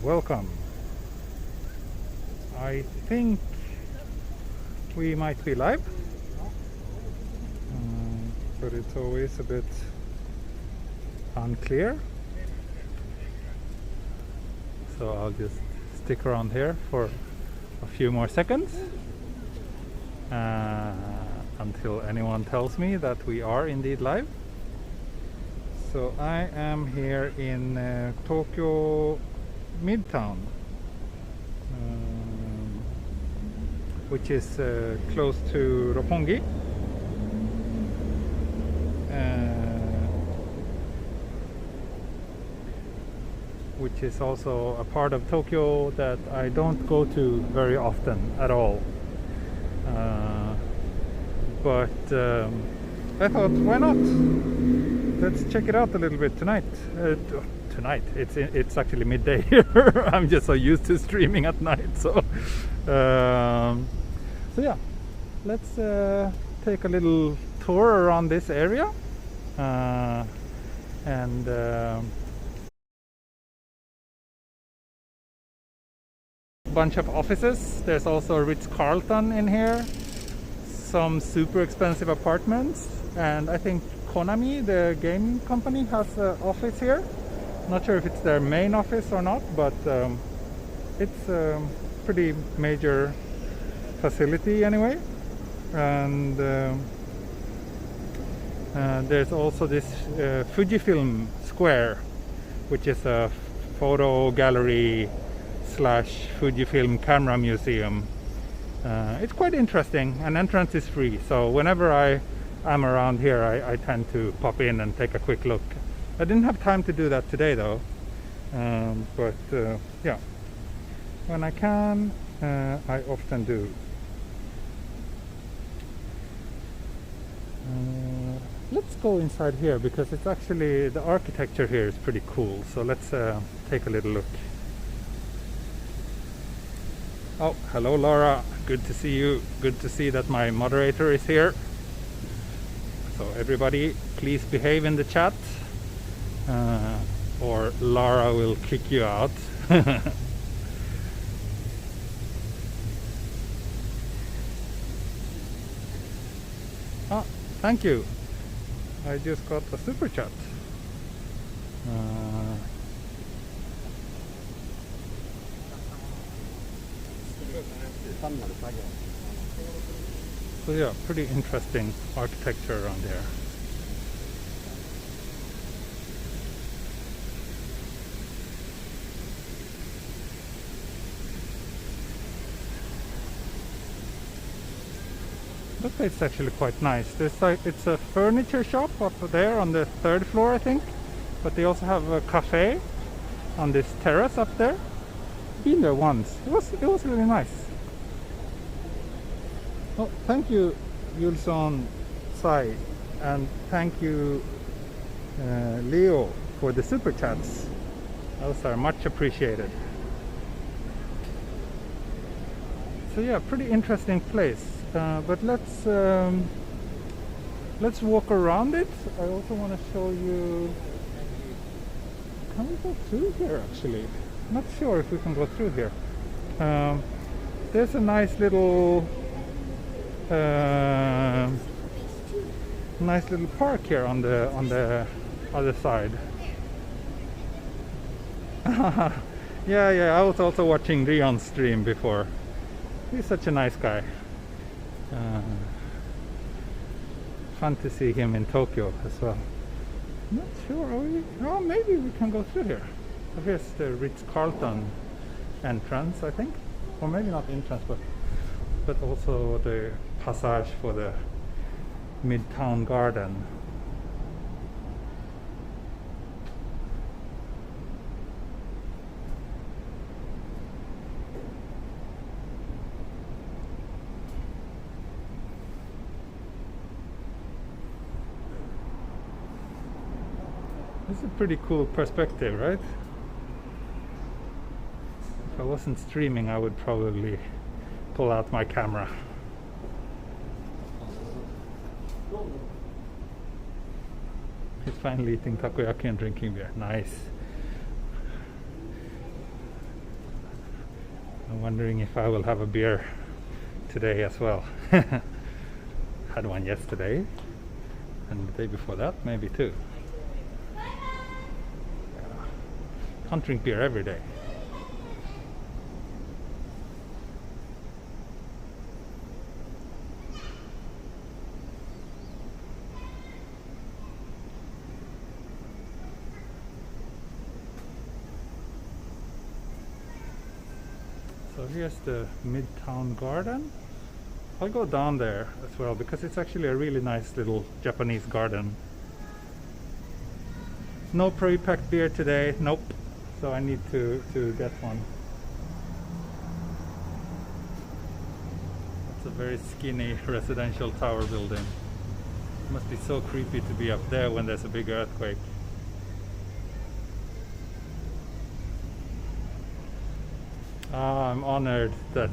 welcome. I think we might be live, but it's always a bit unclear, so I'll just stick around here for a few more seconds until anyone tells me that we are indeed live. So I am here in Tokyo Midtown, which is close to Roppongi, which is also a part of Tokyo that I don't go to very often at all. But I thought, why not? Let's check it out a little bit tonight. Tonight, it's actually midday here. I'm just so used to streaming at night. So yeah, let's take a little tour around this area and bunch of offices. There's also a Ritz-Carlton in here, some super expensive apartments, and I think Konami, the game company, has an office here. Not sure if it's their main office or not, but it's a pretty major facility anyway. And there's also this Fujifilm Square, which is a photo gallery slash Fujifilm camera museum. It's quite interesting, and entrance is free, so whenever I'm around here I tend to pop in and take a quick look. I didn't have time to do that today though, but yeah, when I can, I often do. Let's go inside here because it's actually, the architecture here is pretty cool, so let's take a little look. Oh, hello Laura, good to see you. Good to see that my moderator is here. So everybody, please behave in the chat, or Laura will kick you out. Ah, thank you. I just got a super chat. So yeah, pretty interesting architecture around here. This place is actually quite nice. It's a furniture shop up there on the 3rd floor, I think, but they also have a cafe on this terrace up there. Been there once. It was really nice. Oh, thank you, Yulson Sai, and thank you, Leo, for the super chats. Those are much appreciated. So yeah, pretty interesting place. But let's walk around it. I also want to show you. Can we go through here? Actually, not sure if we can go through here. There's a nice little park here on the other side. Yeah, I was also watching Rion's stream before. He's such a nice guy. Fun to see him in Tokyo as well. Not sure, are we? Oh, maybe we can go through here. So here's the Ritz-Carlton entrance, I think, or maybe not entrance, but also the passage for the Midtown garden. This is a pretty cool perspective, right? If I wasn't streaming, I would probably pull out my camera. He's finally eating takoyaki and drinking beer. Nice. wondering if I will have a beer today as well. Had one yesterday, and the day before that maybe too. Yeah. Can't drink beer every day. So here's the Midtown garden. I'll go down there as well because it's actually a really nice little Japanese garden. No pre-packed beer today, nope. So I need to get one. It's a very skinny residential tower building. It must be so creepy to be up there when there's a big earthquake. I'm honored that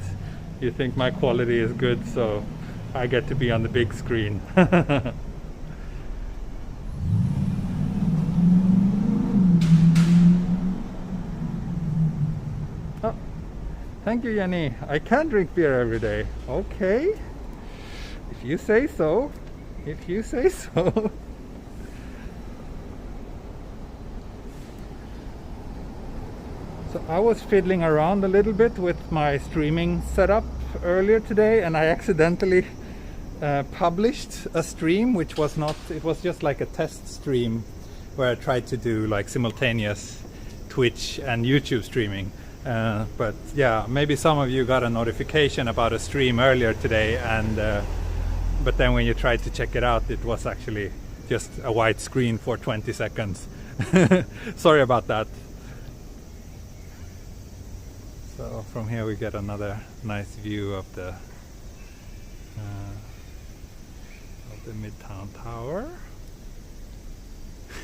you think my quality is good, so I get to be on the big screen. Oh, thank you, Yanni. I can drink beer every day. Okay, if you say so. If you say so. So I was fiddling around a little bit with my streaming setup earlier today, and I accidentally published a stream which was not, it was just like a test stream where I tried to do like simultaneous Twitch and YouTube streaming. But yeah, maybe some of you got a notification about a stream earlier today, and but then when you tried to check it out, it was actually just a white screen for 20 seconds. Sorry about that. So from here we get another nice view of the Midtown Tower.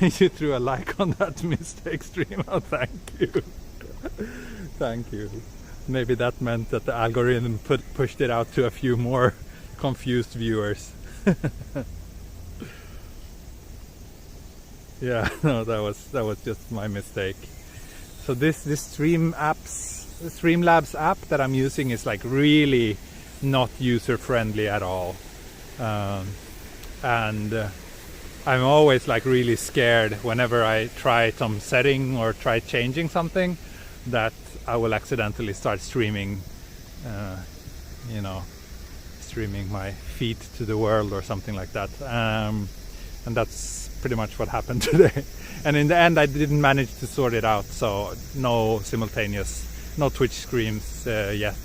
You threw a like on that mistake stream. Oh, thank you. Thank you. Maybe that meant that the algorithm pushed it out to a few more confused viewers. Yeah, no, that was just my mistake. So this Streamlabs app that I'm using is like really not user friendly at all, and I'm always like really scared whenever I try some setting or try changing something that I will accidentally start streaming, you know, streaming my feet to the world or something like that, and that's pretty much what happened today. And in the end I didn't manage to sort it out, so no simultaneous, no Twitch streams yet.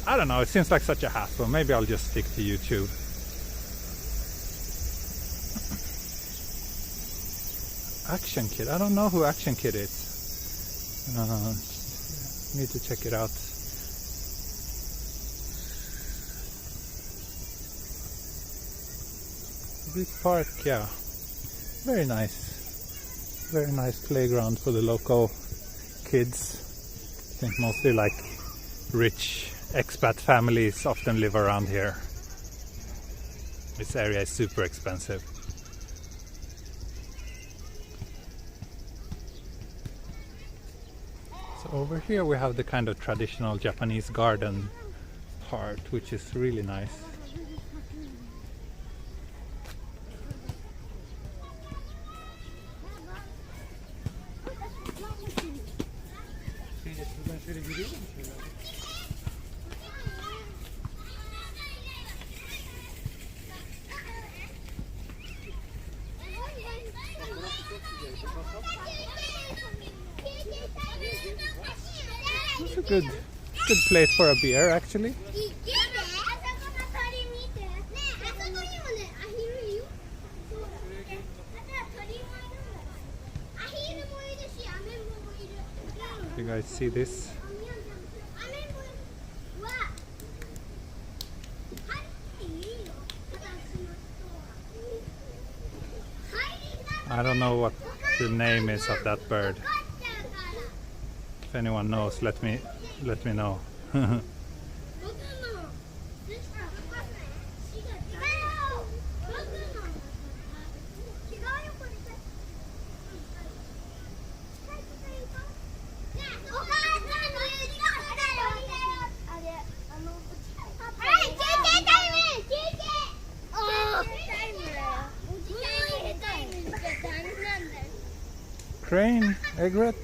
I don't know, it seems like such a hassle. Maybe I'll just stick to YouTube. Action Kid, I don't know who Action Kid is. Need to check it out. This park, yeah, very nice. Very nice playground for the local kids. I think mostly like rich expat families often live around here. This area is super expensive. So over here we have the kind of traditional Japanese garden part, which is really nice. It's a good place for a beer, actually. You guys see this? I don't know what the name is of that bird. If anyone knows, let me know. Crane, egret.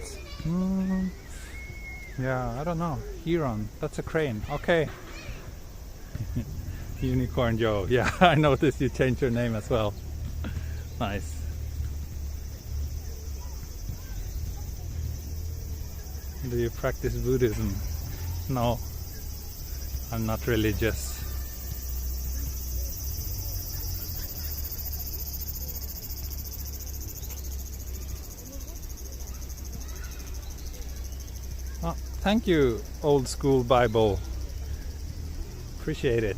Yeah, I don't know. Heron, that's a crane. Okay. Unicorn Joe. Yeah, I noticed you changed your name as well. Nice. Do you practice Buddhism? No, I'm not religious. Oh, thank you, old school Bible. Appreciate it.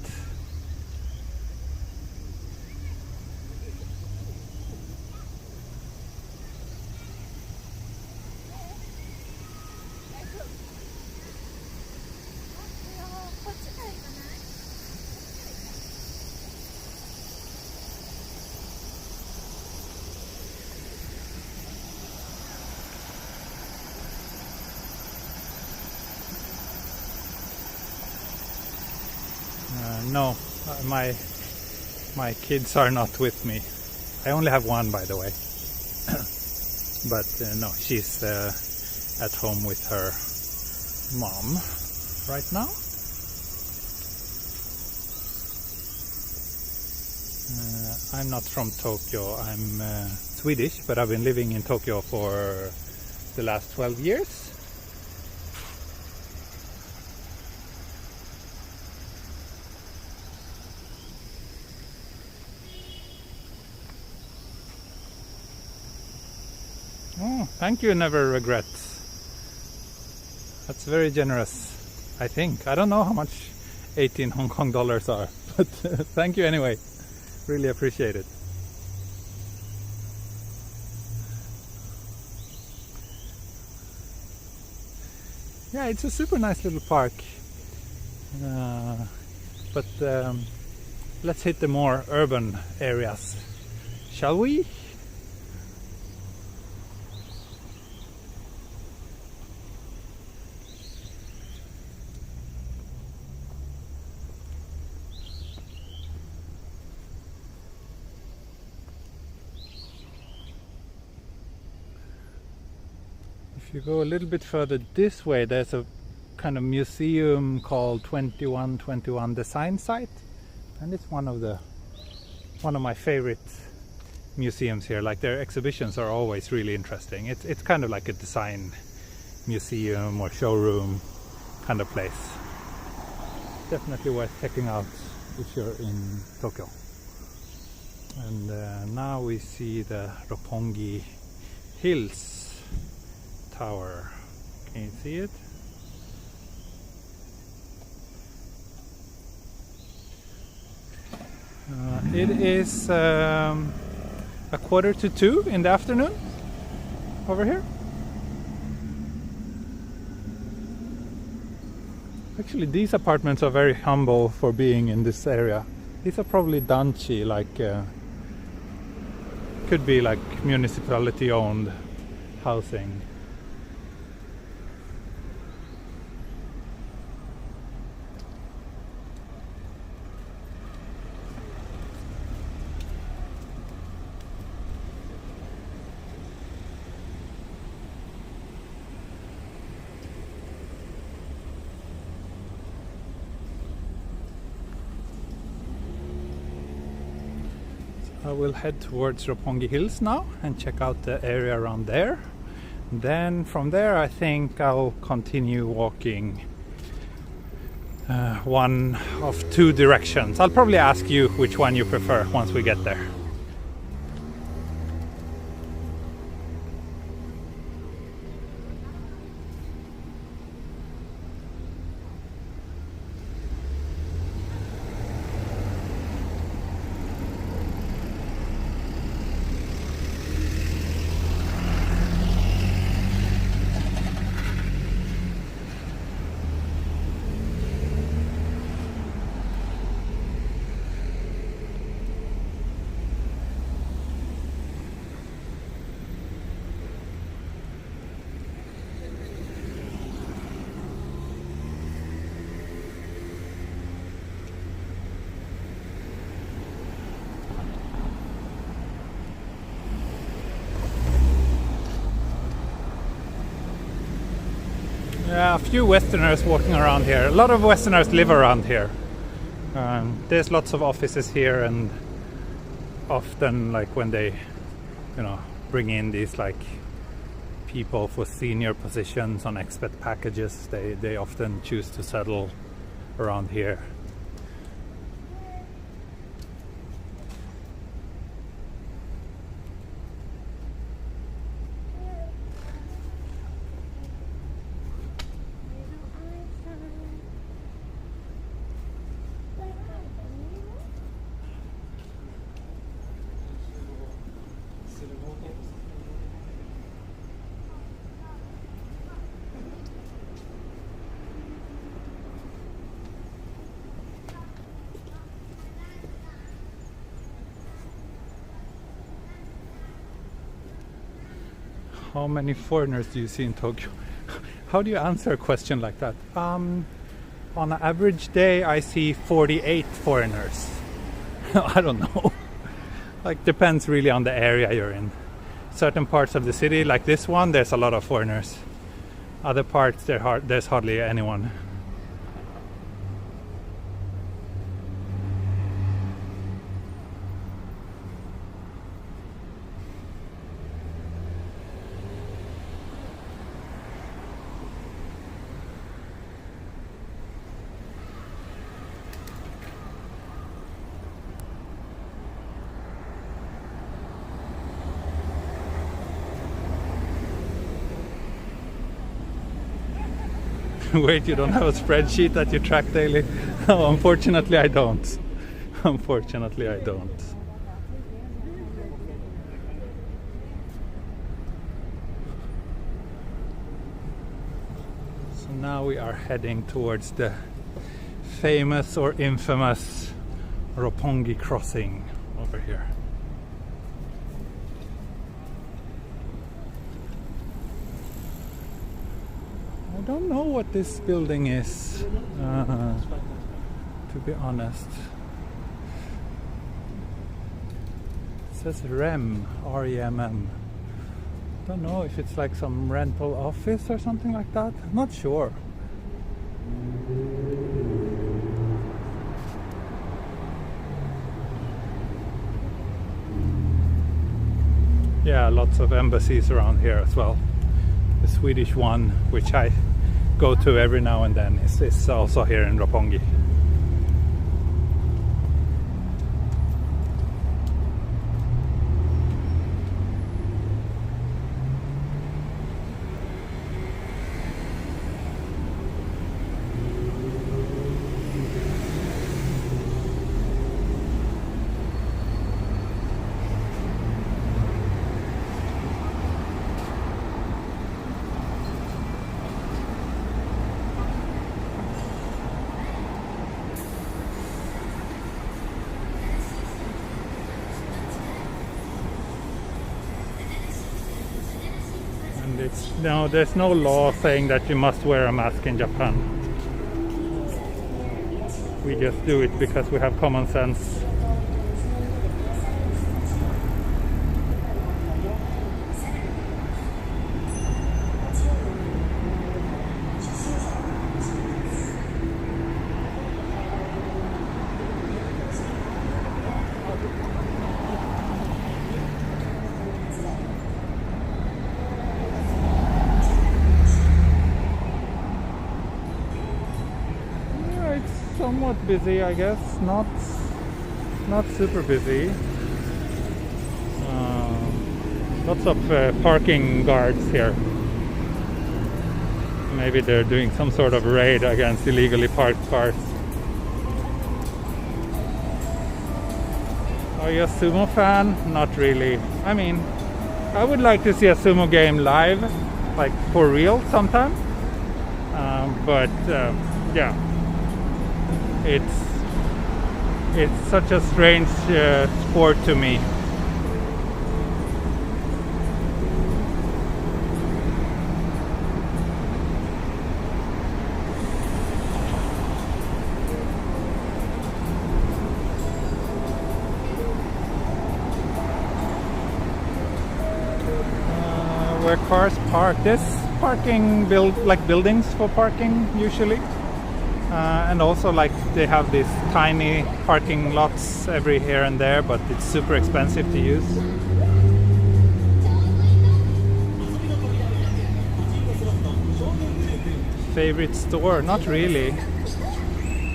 No, my kids are not with me. I only have one, by the way. But no, she's at home with her mom right now. I'm not from Tokyo. I'm Swedish, but I've been living in Tokyo for the last 12 years. Oh, thank you, never regrets. That's very generous, I think. I don't know how much 18 Hong Kong dollars are, but thank you anyway. Really appreciate it. Yeah, it's a super nice little park. But let's hit the more urban areas, shall we? If you go a little bit further this way, there's a kind of museum called 2121 Design Site, and it's one of my favorite museums here. Like, their exhibitions are always really interesting. It's kind of like a design museum or showroom kind of place. Definitely worth checking out if you're in Tokyo. And now we see the Roppongi Hills tower. Can you see it? It is 1:45 in the afternoon over here. Actually, these apartments are very humble for being in this area. These are probably danchi, like could be like municipality owned housing. I will head towards Roppongi Hills now and check out the area around there. Then from there I think I'll continue walking one of two directions. I'll probably ask you which one you prefer once we get there. Yeah, a few Westerners walking around here. A lot of Westerners live around here. There's lots of offices here, and often, like when they, bring in these like people for senior positions on expat packages, they often choose to settle around here. How many foreigners do you see in Tokyo? How do you answer a question like that? On an average day, I see 48 foreigners. I don't know. Like, depends really on the area you're in. Certain parts of the city, like this one, there's a lot of foreigners. Other parts, there's hardly anyone. Wait, you don't have a spreadsheet that you track daily? No, unfortunately I don't. Unfortunately I don't. So now we are heading towards the famous or infamous Roppongi Crossing over here. I don't know what this building is, to be honest. It says REM, R-E-M-M. Don't know if it's like some rental office or something like that. I'm not sure. Yeah, lots of embassies around here as well. The Swedish one, which I go to every now and then, is also here in Roppongi. No, there's no law saying that you must wear a mask in Japan. We just do it because we have common sense. Somewhat busy, I guess. Not super busy. Lots of parking guards here. Maybe they're doing some sort of raid against illegally parked cars. Are you a sumo fan? Not really. I mean, I would like to see a sumo game live, like for real sometime. But yeah. It's such a strange sport to me. Where cars park. This parking buildings for parking usually. And also like they have these tiny parking lots every here and there, but it's super expensive to use. Favorite store? Not really.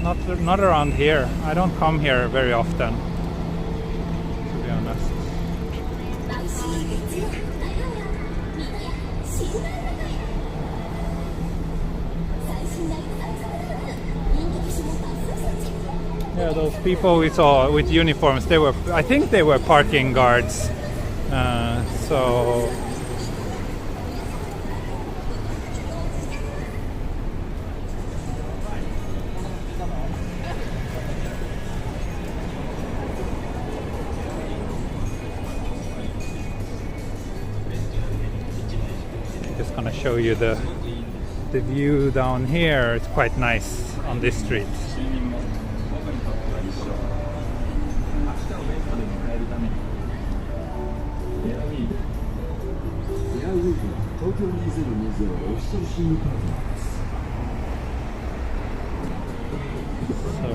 Not around here. I don't come here very often, to be honest. Yeah, those people we saw with uniforms, I think they were parking guards. So just gonna show you the view down here. It's quite nice on this street. So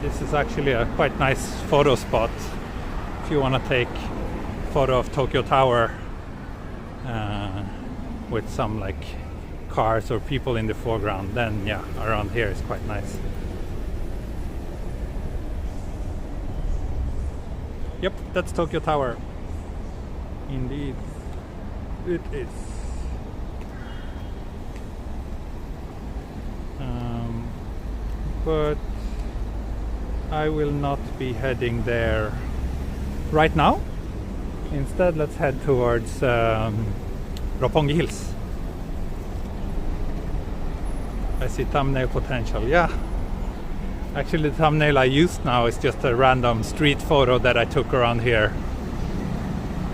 this is actually a quite nice photo spot if you want to take a photo of Tokyo Tower with some like cars or people in the foreground. Then yeah, around here is quite nice. Yep, that's Tokyo Tower. Indeed, it is. But I will not be heading there right now. Instead, let's head towards Roppongi Hills. I see thumbnail potential, yeah. Actually, the thumbnail I used now is just a random street photo that I took around here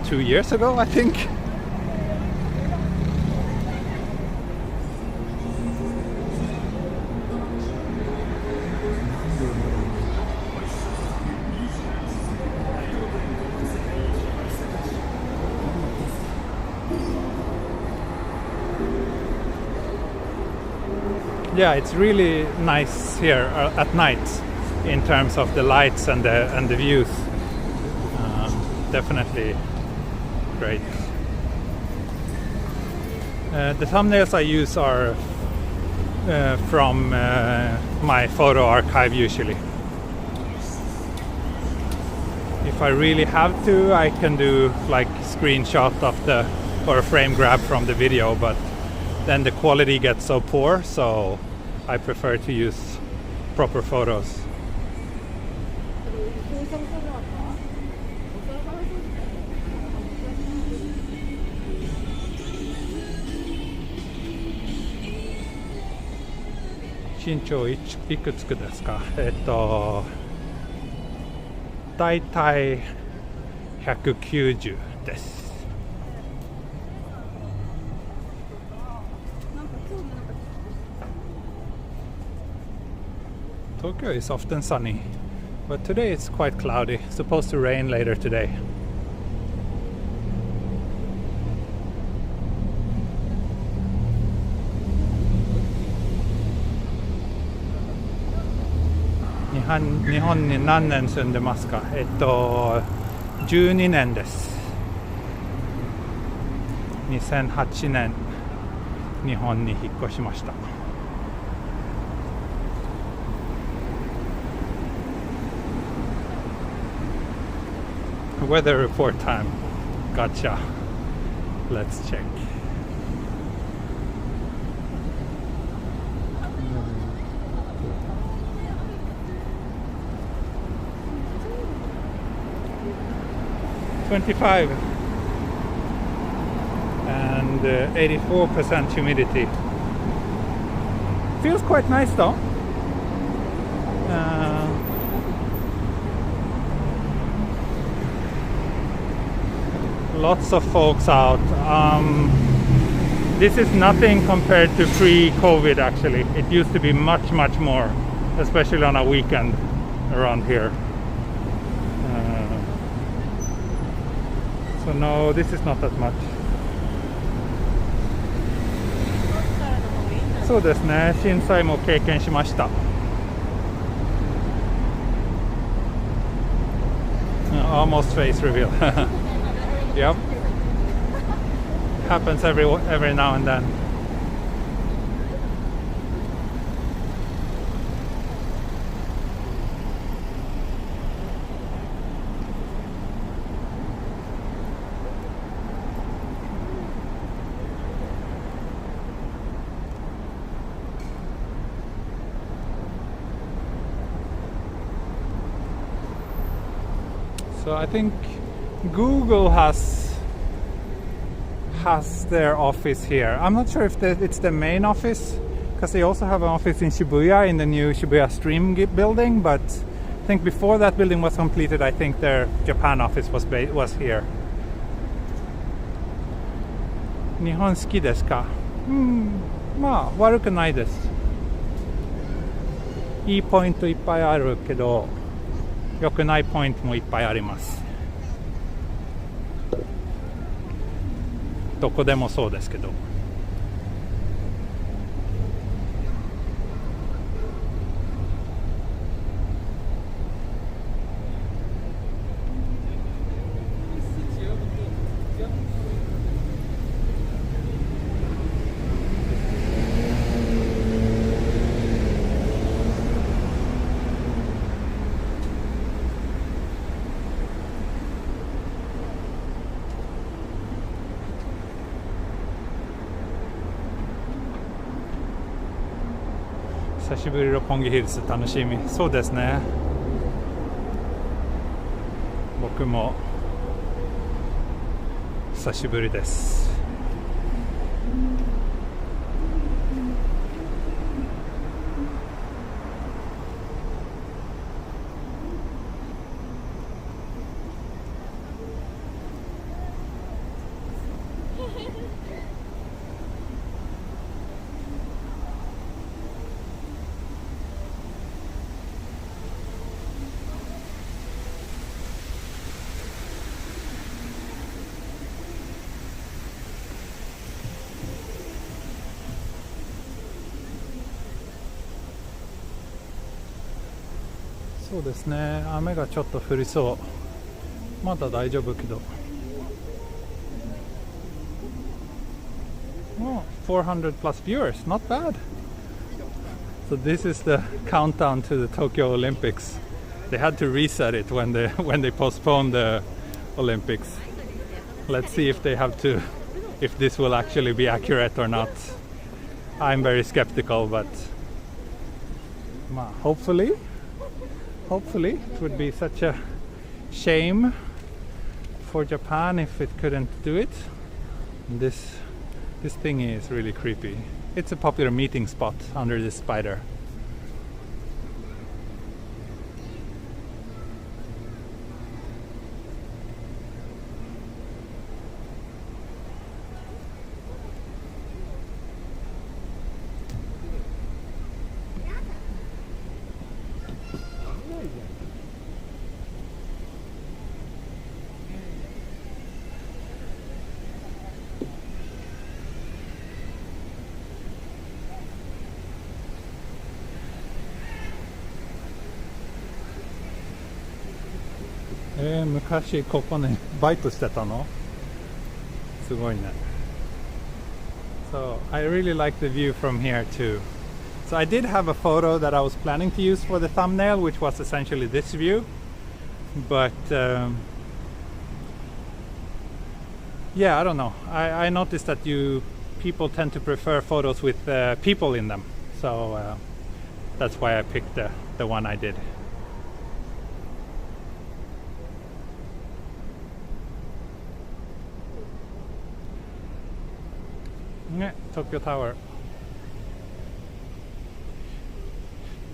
2 years ago, I think. Yeah, it's really nice here at night in terms of the lights and the views. Definitely great. The thumbnails I use are from my photo archive usually. If I really have to, I can do like screenshot of or a frame grab from the video, but then the quality gets so poor, so I prefer to use proper photos. Shinchouいくつですか？だいたい190です。Tokyo is often sunny, but today it's quite cloudy. It's supposed to rain later today. Nihon ni nan nen sundemas ka? 12年です。2008年日本に引っ越しました。Weather report time. Gotcha. Let's check. $25 and 84% humidity. Feels quite nice though. Lots of folks out. This is nothing compared to pre-COVID actually. It used to be much more, especially on a weekend around here. So no, this is not that much. そうですね、震災も経験しました。Almost face reveal. Yep. Happens every now and then. So I think Google has their office here. I'm not sure if it's the main office, because they also have an office in Shibuya in the new Shibuya Stream building, but I think before that building was completed, I think their Japan office was here. 日本好きですか？まあ悪くないです。いいポイントいっぱいあるけど、良くないポイントもいっぱいあります。どこでもそうですけど。久しぶり六本木ヒルズ楽しみ。そうですね。僕も久しぶりです。そうですね、雨がちょっと降りそう。まだ大丈夫けど。Oh, 400 plus viewers, not bad. So this is the countdown to the Tokyo Olympics. They had to reset it when they postponed the Olympics. Let's see if this will actually be accurate or not. I'm very skeptical, but hopefully it would be such a shame for Japan if it couldn't do it. This thing is really creepy. It's a popular meeting spot under this spider. Eh, 昔ここねバイトしてたの？すごいね。So I really like the view from here too. So I did have a photo that I was planning to use for the thumbnail, which was essentially this view, but yeah, I don't know. I noticed that people tend to prefer photos with people in them, so that's why I picked the one I did. ね、Tokyo Tower.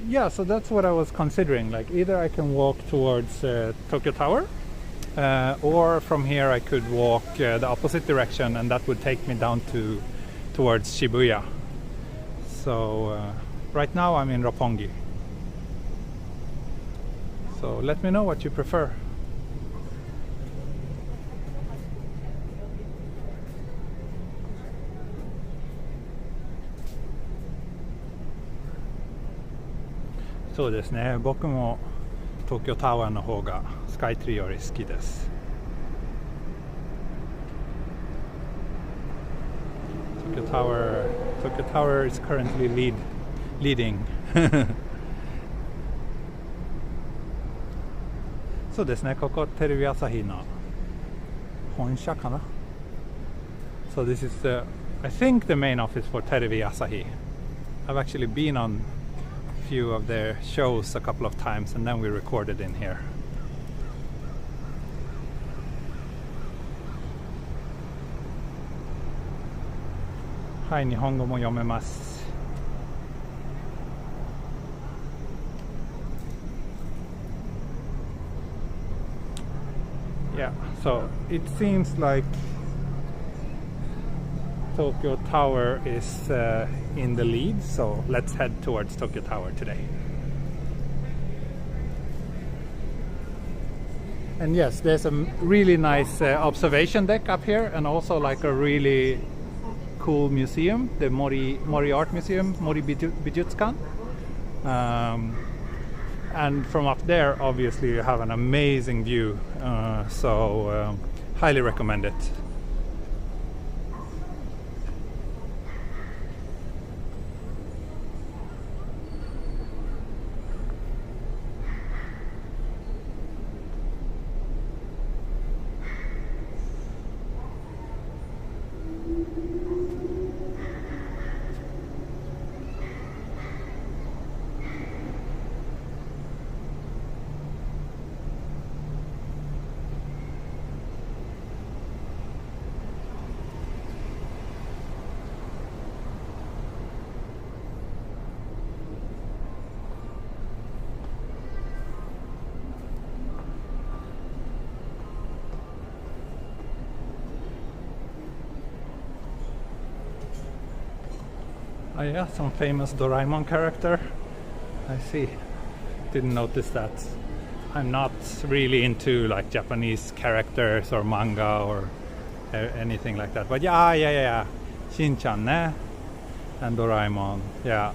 Yeah, so that's what I was considering. Like either I can walk towards Tokyo Tower, or from here I could walk the opposite direction, and that would take me down towards Shibuya. So right now I'm in Roppongi. So let me know what you prefer. そうですね、僕も東京タワーの方がスカイツリーより好きです。Tokyo Tower is currently leading そうですね、ここテレビ朝日の本社かな。 So this is I think the main office for テレビ朝日. I've actually been on a few of their shows a couple of times and then we recorded in here. Hi, 日本語も読めます。Yeah, so it seems like Tokyo Tower is in the lead, so let's head towards Tokyo Tower today. And yes, there's a really nice observation deck up here, and also like a really cool museum, the Mori Art Museum, Mori Bijutsukan. And from up there, obviously, you have an amazing view, so highly recommend it. Oh yeah, some famous Doraemon character. I see. Didn't notice that. I'm not really into like Japanese characters or manga or anything like that. But yeah. Shin-chan ne? And Doraemon. Yeah.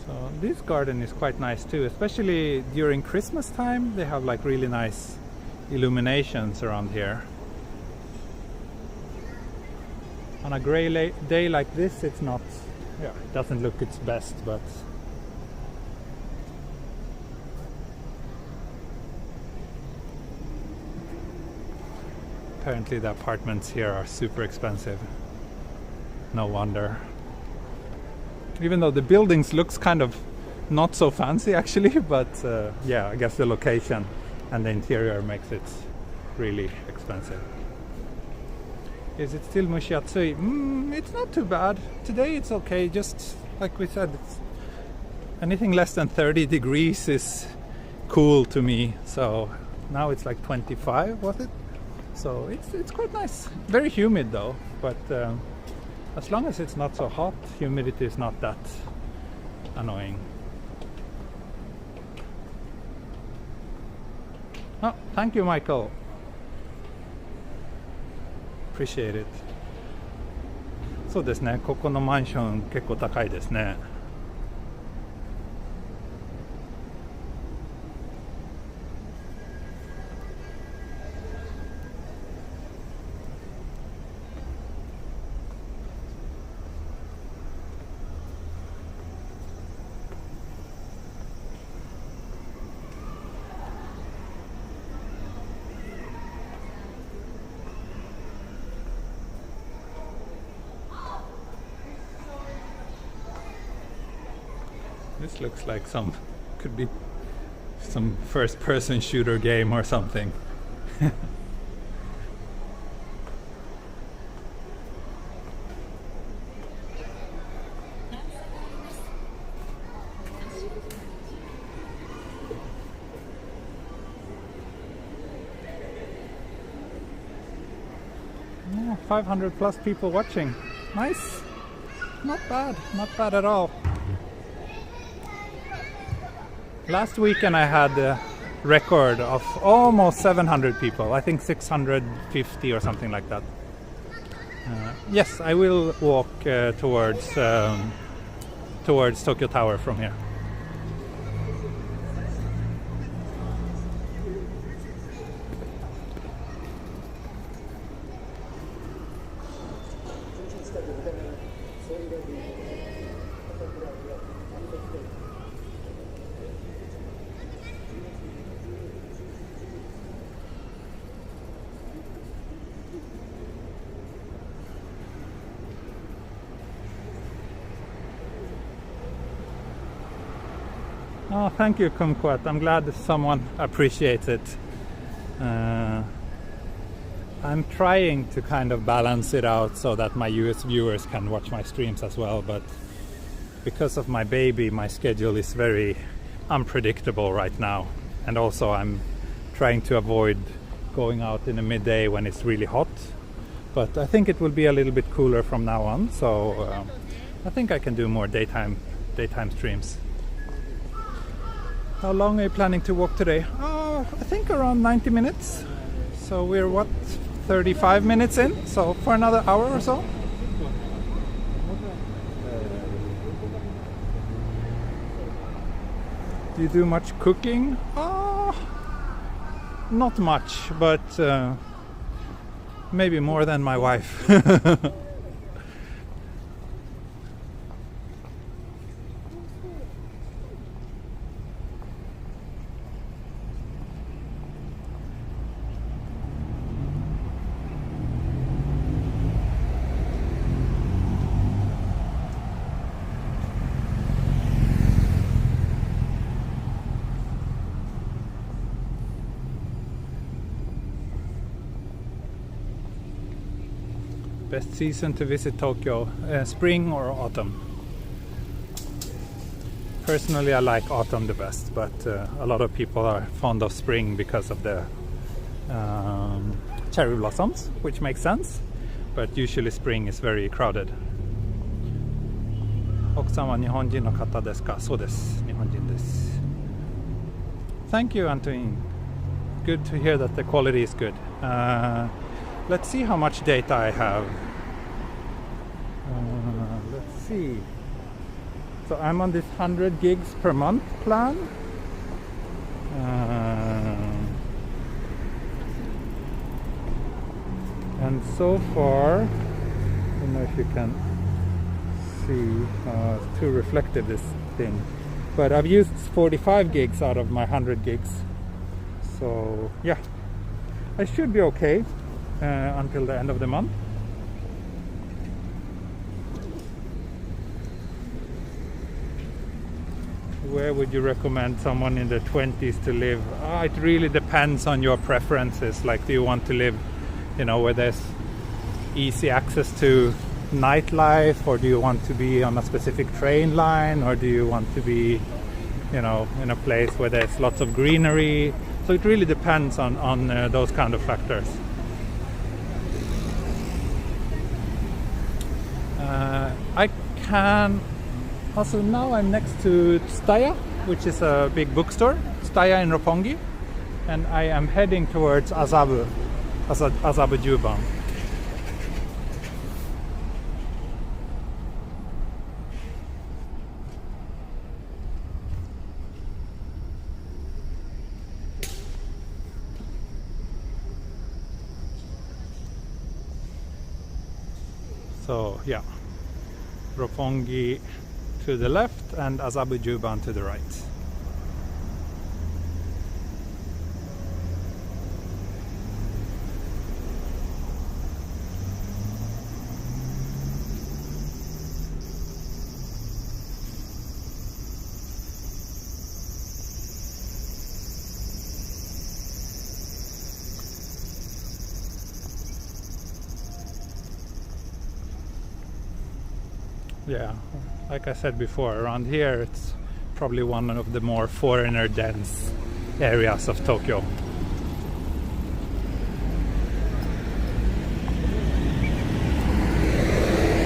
So this garden is quite nice too, especially during Christmas time. They have like really nice illuminations around here. On a grey day like this, it's not, it doesn't look its best, but apparently the apartments here are super expensive. No wonder. Even though the buildings looks kind of not so fancy actually, but yeah, I guess the location and the interior makes it really expensive. Is it still mushiatsui? It's not too bad. Today it's okay, just like we said, anything less than 30 degrees is cool to me. So now it's like 25, was it? So it's quite nice. Very humid though, but as long as it's not so hot, humidity is not that annoying. Oh, thank you, Michael. Appreciate it. そうですね、ここのマンション結構高いですね。This looks like could be some first-person shooter game or something. Yeah, 500 plus people watching. Nice. Not bad at all. Last weekend I had a record of almost 700 people. I think 650 or something like that. Yes, I will walk towards Tokyo Tower from here. Oh, thank you, Kumquat. I'm glad that someone appreciates it. I'm trying to kind of balance it out so that my US viewers can watch my streams as well, but because of my baby, my schedule is very unpredictable right now. And also I'm trying to avoid going out in the midday when it's really hot. But I think it will be a little bit cooler from now on, so I think I can do more daytime streams. How long are you planning to walk today? I think around 90 minutes. So we're what, 35 minutes in? So for another hour or so? Do you do much cooking? Not much, but maybe more than my wife. Best season to visit Tokyo, spring or autumn? Personally, I like autumn the best, but a lot of people are fond of spring because of the cherry blossoms, which makes sense, but usually spring is very crowded. 奥さんは日本人の方ですか? そうです。日本人です。Thank you, Antoine. Good to hear that the quality is good. Let's see how much data I have. Let's see. So I'm on this 100 gigs per month plan. And so far, I don't know if you can see, it's too reflective, this thing. But I've used 45 gigs out of my 100 gigs. So yeah, I should be okay until the end of the month. Where would you recommend someone in their 20s to live? It really depends on your preferences. Like, do you want to live, where there's easy access to nightlife, or do you want to be on a specific train line, or do you want to be, in a place where there's lots of greenery? So it really depends on those kind of factors. I can also, now I'm next to Tsutaya, which is a big bookstore, Tsutaya in Roppongi, and I am heading towards Azabu Juban. So yeah, Roppongi to the left and Azabu Juban to the right. Yeah, like I said before, around here it's probably one of the more foreigner dense areas of Tokyo.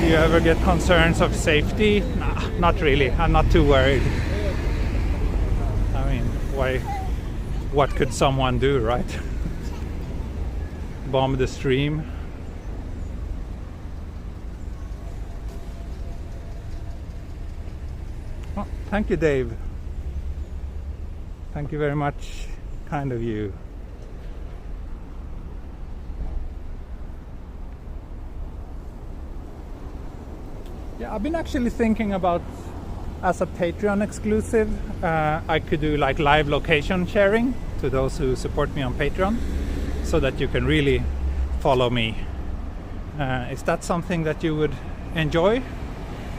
Do you ever get concerns of safety? Nah, not really. I'm not too worried. I mean, what could someone do, right? Bomb the stream? Thank you, Dave. Thank you very much. Kind of you. Yeah, I've been actually thinking about, as a Patreon exclusive, I could do like live location sharing to those who support me on Patreon, so that you can really follow me. Is that something that you would enjoy?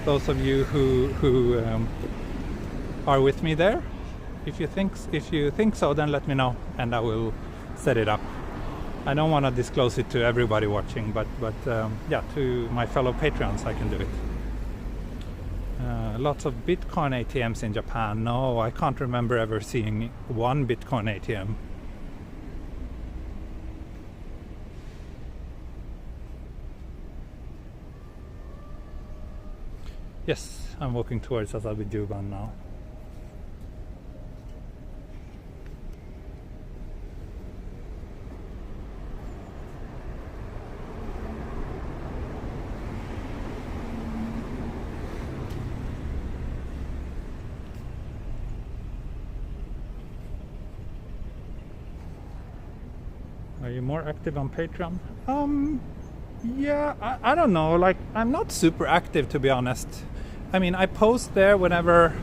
Those of you who are with me there, if you think so, then let me know and I will set it up. I don't want to disclose it to everybody watching, but yeah, to my fellow Patreons I can do it. Lots of Bitcoin ATMs in Japan. No, I can't remember ever seeing one Bitcoin ATM. Yes, I'm walking towards Azabu Juban now. Are you more active on Patreon? Yeah, I don't know. Like, I'm not super active, to be honest. I mean, I post there whenever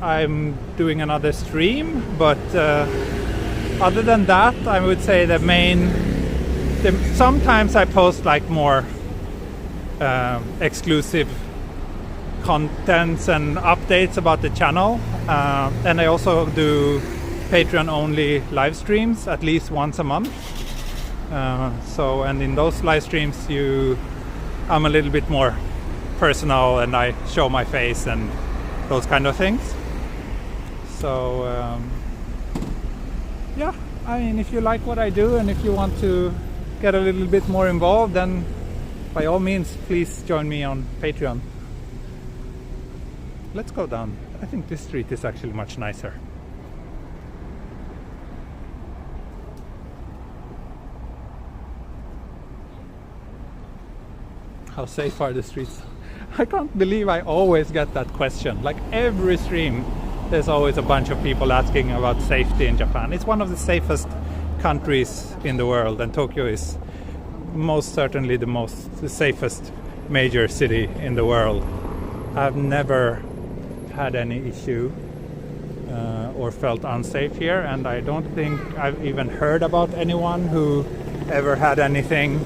I'm doing another stream, but other than that, I would say sometimes I post like more exclusive contents and updates about the channel, and I also do Patreon only live streams at least once a month. And in those live streams I'm a little bit more personal and I show my face and those kind of things. So yeah, I mean, if you like what I do and if you want to get a little bit more involved, then by all means please join me on Patreon. Let's go down. I think this street is actually much nicer. How safe are the streets? I can't believe I always get that question. Like every stream, there's always a bunch of people asking about safety in Japan. It's one of the safest countries in the world, and Tokyo is most certainly the safest major city in the world. I've never had any issue or felt unsafe here, and I don't think I've even heard about anyone who ever had anything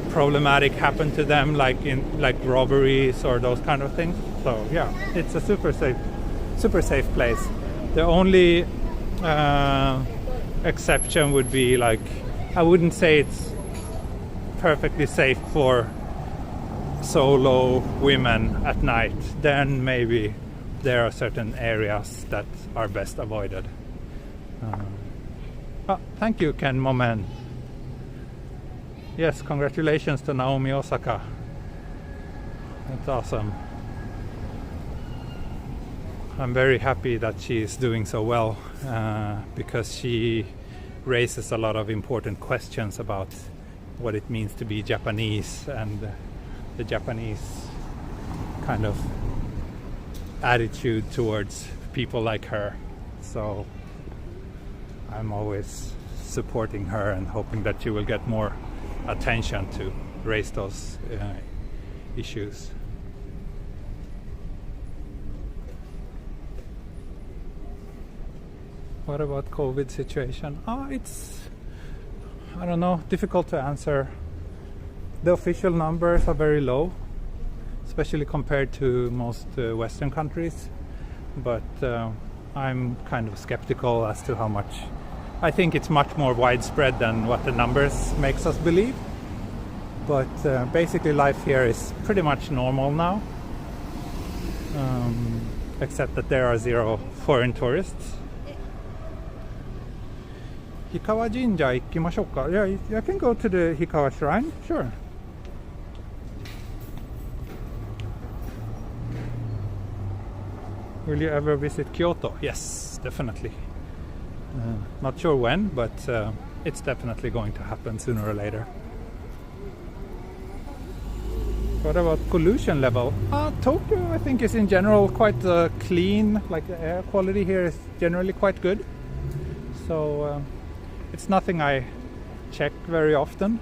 problematic happen to them, like robberies or those kind of things. So yeah, it's a super safe place. The only exception would be, like, I wouldn't say it's perfectly safe for solo women at night. Then maybe there are certain areas that are best avoided. Thank you, Ken Momen. Yes, congratulations to Naomi Osaka. That's awesome. I'm very happy that she is doing so well, because she raises a lot of important questions about what it means to be Japanese and the Japanese kind of attitude towards people like her. So I'm always supporting her and hoping that she will get more attention to raise those issues. What about COVID situation? It's, I don't know, difficult to answer. The official numbers are very low, especially compared to most Western countries, but I'm kind of skeptical as to how much. I think it's much more widespread than what the numbers makes us believe. But basically life here is pretty much normal now, except that there are 0 foreign tourists. Hikawa Jinja 行きましょうか? Yeah, I can go to the Hikawa Shrine, sure. Will you ever visit Kyoto? Yes, definitely. Not sure when, but it's definitely going to happen sooner or later. What about pollution level? Tokyo, I think, is in general quite clean. Like the air quality here is generally quite good. So it's nothing I check very often.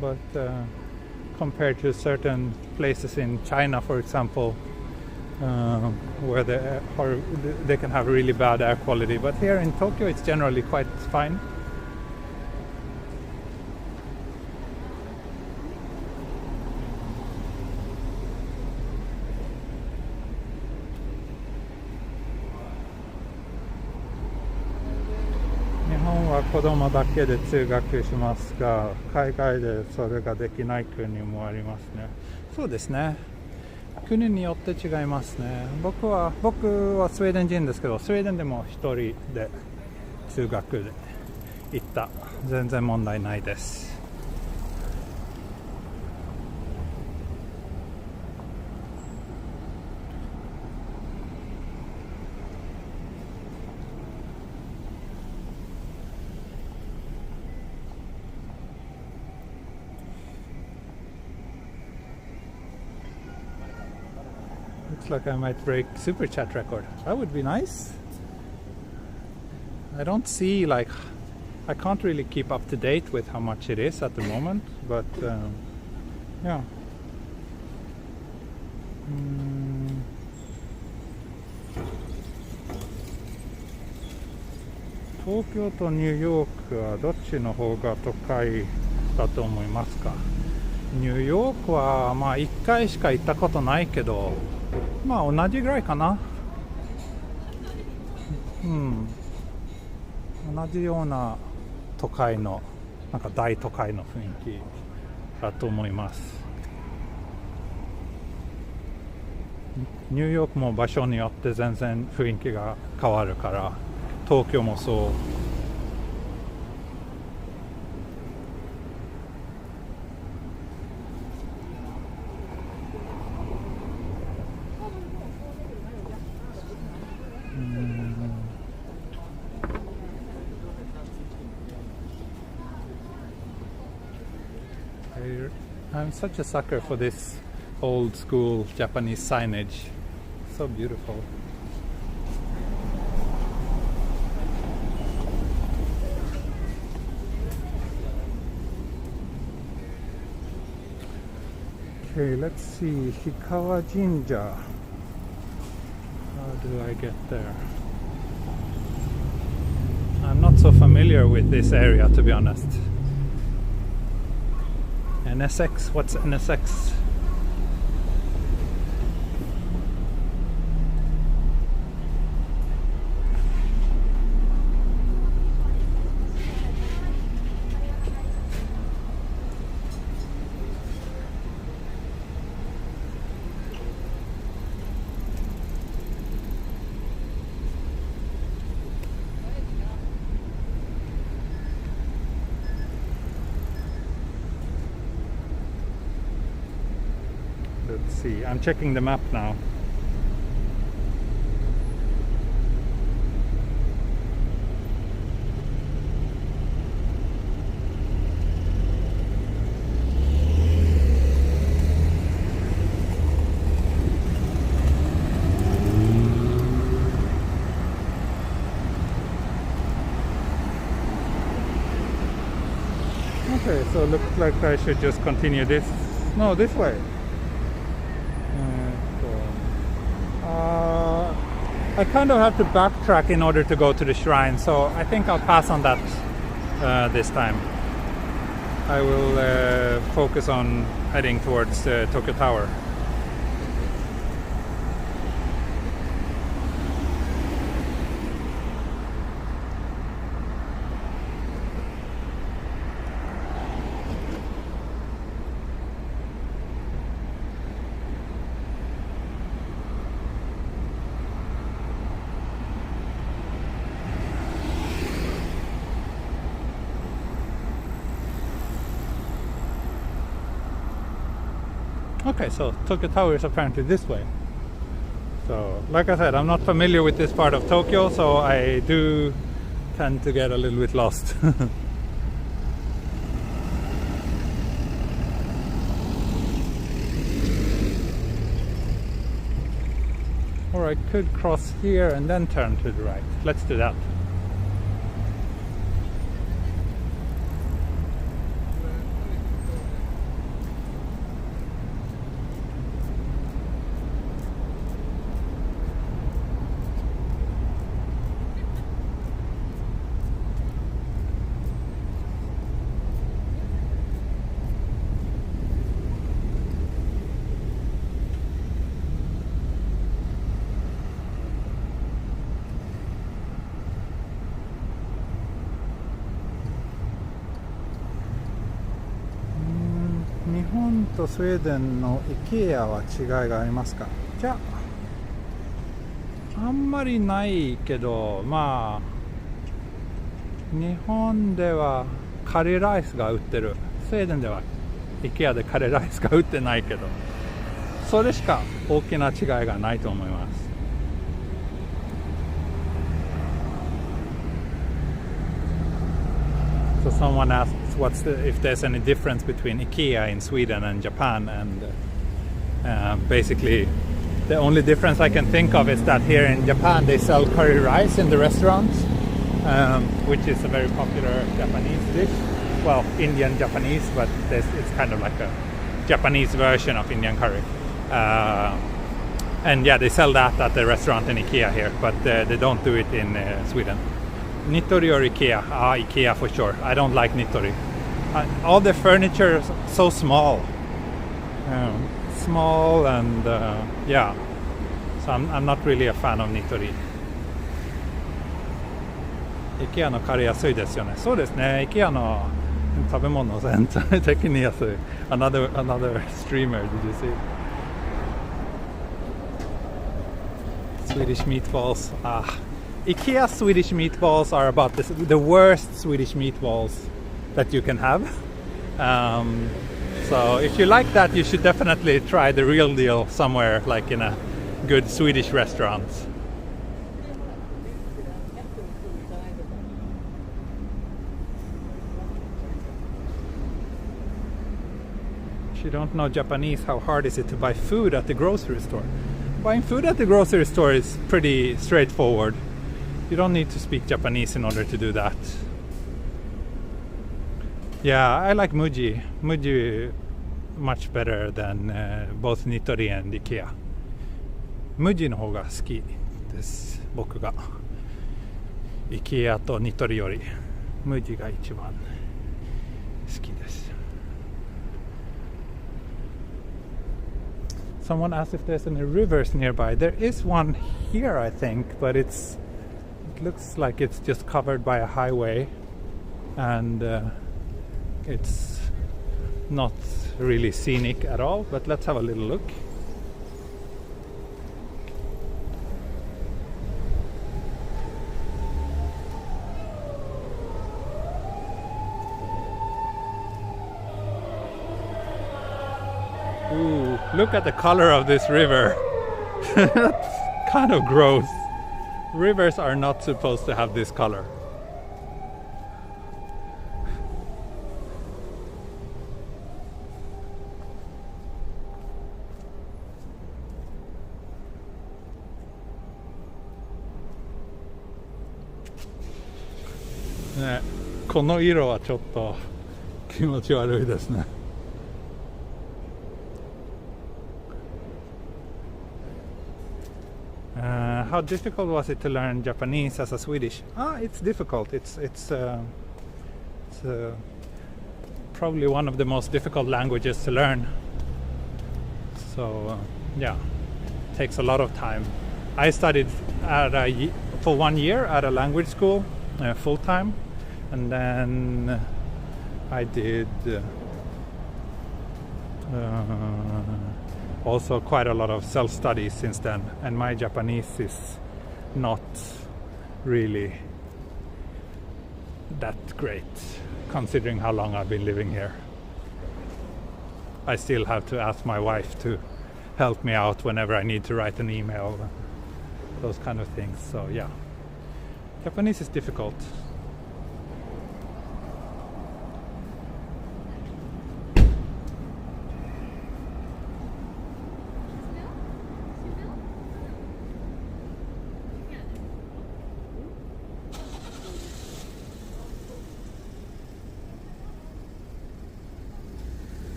But compared to certain places in China, for example, where they can have really bad air quality. But here in Tokyo, it's generally quite fine.は子供だけで通学しますが、海外でそれができない国もありますね。そうですね。国によって違いますね。僕はスウェーデン人ですけど、スウェーデンでも一人で通学で行った。全然問題ないです。Looks like I might break super chat record. That would be nice. I don't see, like, I can't really keep up to date with how much it is at the moment, but yeah. 東京とニューヨークはどっちの方が都会だと思いますか？ニューヨークはまあ1回しか行ったことないけど、まあ同じぐらいかな。同じような都会の、なんか大都会の雰囲気だと思います。ニューヨークも場所によって全然雰囲気が変わるから、東京もそう。I'm such a sucker for this old school Japanese signage. So beautiful. Okay, let's see. Hikawa Jinja. How do I get there? I'm not so familiar with this area, to be honest. NSX? What's NSX? Let's see, I'm checking the map now. Okay, so it looks like I should just continue this way. I kind of have to backtrack in order to go to the shrine, so I think I'll pass on that this time. I will focus on heading towards Tokyo Tower. Okay, so Tokyo Tower is apparently this way. So, like I said, I'm not familiar with this part of Tokyo, so I do tend to get a little bit lost. Or I could cross here and then turn to the right. Let's do that.日本とスウェーデンの IKEA は違いがありますか？じゃあんまりないけど、まあ日本ではカレーライスが売ってる。スウェーデンでは IKEA でカレーライスが売ってないけど、それしか大きな違いがないと思います。So someone asked if there's any difference between IKEA in Sweden and Japan, and basically the only difference I can think of is that here in Japan they sell curry rice in the restaurants, which is a very popular Japanese dish. Well, Indian Japanese, but it's kind of like a Japanese version of Indian curry. And yeah, they sell that at the restaurant in IKEA here, but they don't do it in Sweden. Nitori or IKEA? IKEA for sure. I don't like Nitori. All the furniture is so small. Small and yeah. So I'm not really a fan of Nitori. IKEA のカレー安いですよね。そうですね。IKEA の食べ物全体的に安い。Another streamer, did you see? Swedish meatballs. IKEA Swedish meatballs are about the worst Swedish meatballs that you can have. So if you like that, you should definitely try the real deal somewhere, like in a good Swedish restaurant. If you don't know Japanese, how hard is it to buy food at the grocery store? Buying food at the grocery store is pretty straightforward. You don't need to speak Japanese in order to do that. Yeah, I like Muji. Muji much better than both Nitori and IKEA. Muji の方が好きです。僕が IKEA と Nitori より Muji が一番好きです。Someone asked if there's any rivers nearby. There is one here, I think, but it looks like it's just covered by a highway, and it's not really scenic at all. But let's have a little look. Ooh, look at the color of this river. That's kind of gross. Rivers are not supposed to have this color. Ne, この色はちょっと気持ち悪いですね。How difficult was it to learn Japanese as a Swedish? It's difficult. It's probably one of the most difficult languages to learn. So yeah, it takes a lot of time. I studied for 1 year at a language school full time, and then I did also quite a lot of self-study since then, and my Japanese is not really that great considering how long I've been living here. I still have to ask my wife to help me out whenever I need to write an email, those kind of things. So yeah, Japanese is difficult.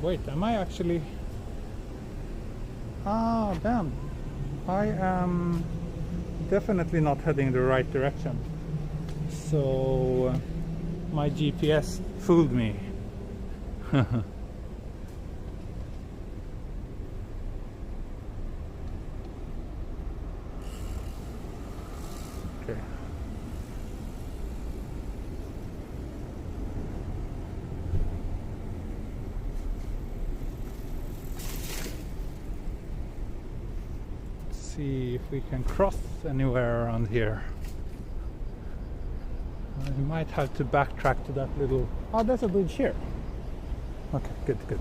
wait, am I actually... Ah, damn. I am definitely not heading the right direction. So my GPS fooled me. Okay. See if we can cross anywhere around here. I might have to backtrack to that little... Oh, there's a bridge here. Okay, good, good.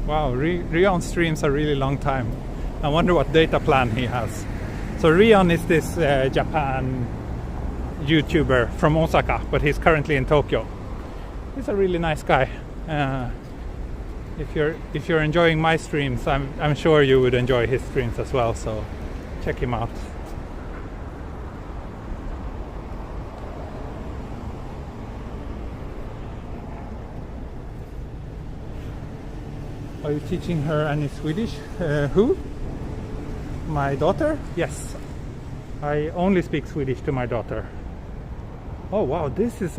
Wow, Rion streams a really long time. I wonder what data plan he has. So Rion is this Japan YouTuber from Osaka, but he's currently in Tokyo. He's a really nice guy. If you're enjoying my streams, I'm sure you would enjoy his streams as well. So check him out. Are you teaching her any Swedish? Who? My daughter? Yes. I only speak Swedish to my daughter. Oh wow, this is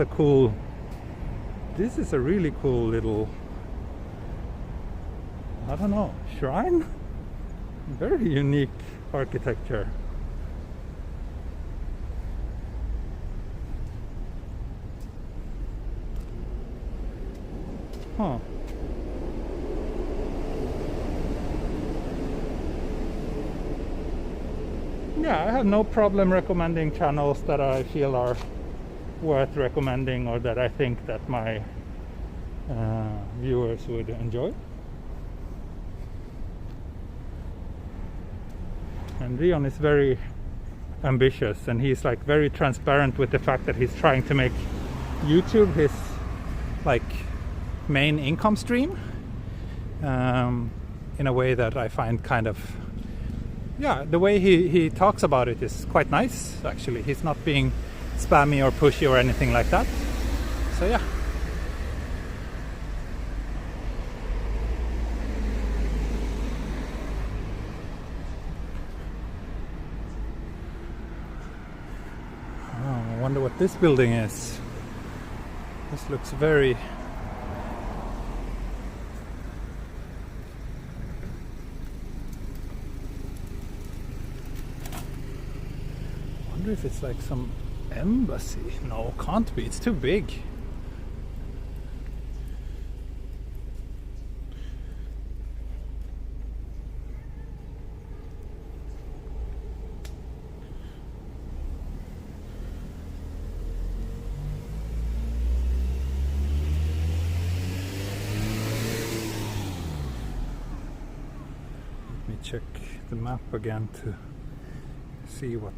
a really cool little, I don't know, shrine? Very unique architecture. Huh. Yeah, I have no problem recommending channels that I feel are worth recommending or that I think that my viewers would enjoy. And Rion is very ambitious, and he's like very transparent with the fact that he's trying to make YouTube his like main income stream in a way that I find kind of, yeah, the way he talks about it is quite nice actually. He's not being spammy or pushy or anything like that. So yeah. Oh, I wonder what this building is. This looks very... I wonder if it's like some embassy. No, can't be. It's too big. Let me check the map again to see what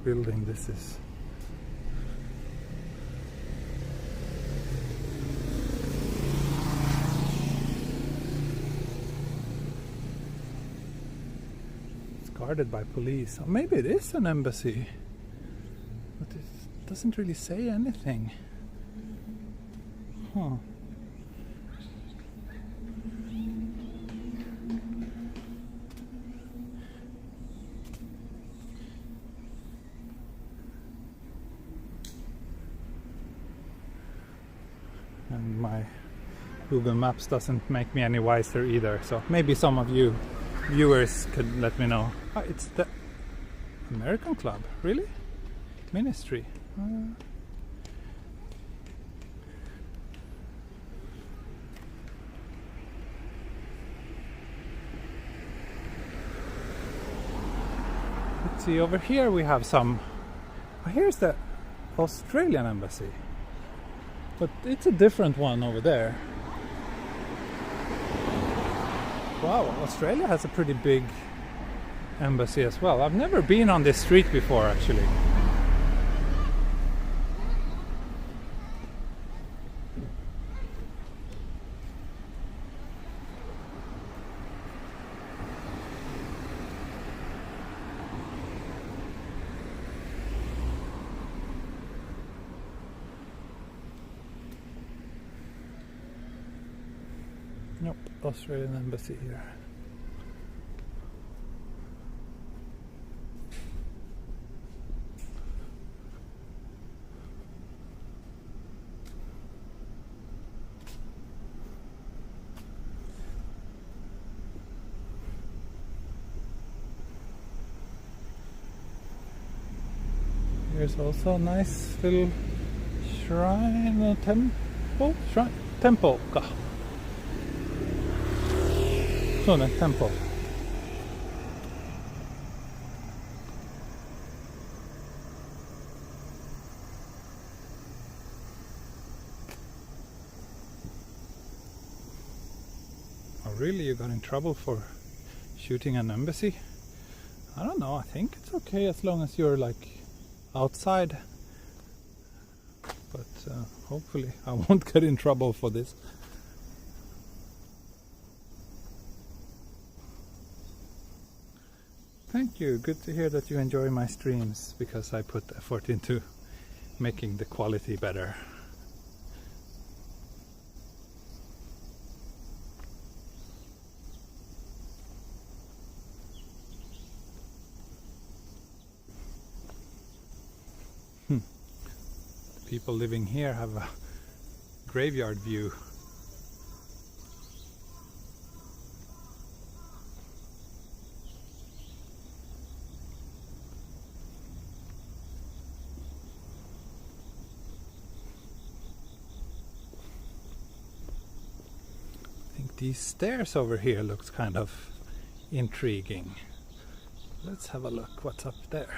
building this is. It's guarded by police. Or maybe it is an embassy, but it doesn't really say anything. Huh. And my Google Maps doesn't make me any wiser either, so maybe some of you viewers could let me know. Oh, it's the American Club, really? Ministry. Let's see, over here we have some... Oh, here's the Australian embassy. But it's a different one over there. Wow, Australia has a pretty big embassy as well. I've never been on this street before, actually. Nope, Australian embassy here. Here's also a nice little shrine, temple か。そうね、temple. Oh really, you got in trouble for shooting an embassy? I don't know, I think it's okay as long as you're like outside, but hopefully I won't get in trouble for this. Thank you, good to hear that you enjoy my streams, because I put effort into making the quality better. People living here have a graveyard view. I think these stairs over here looks kind of intriguing. Let's have a look what's up there.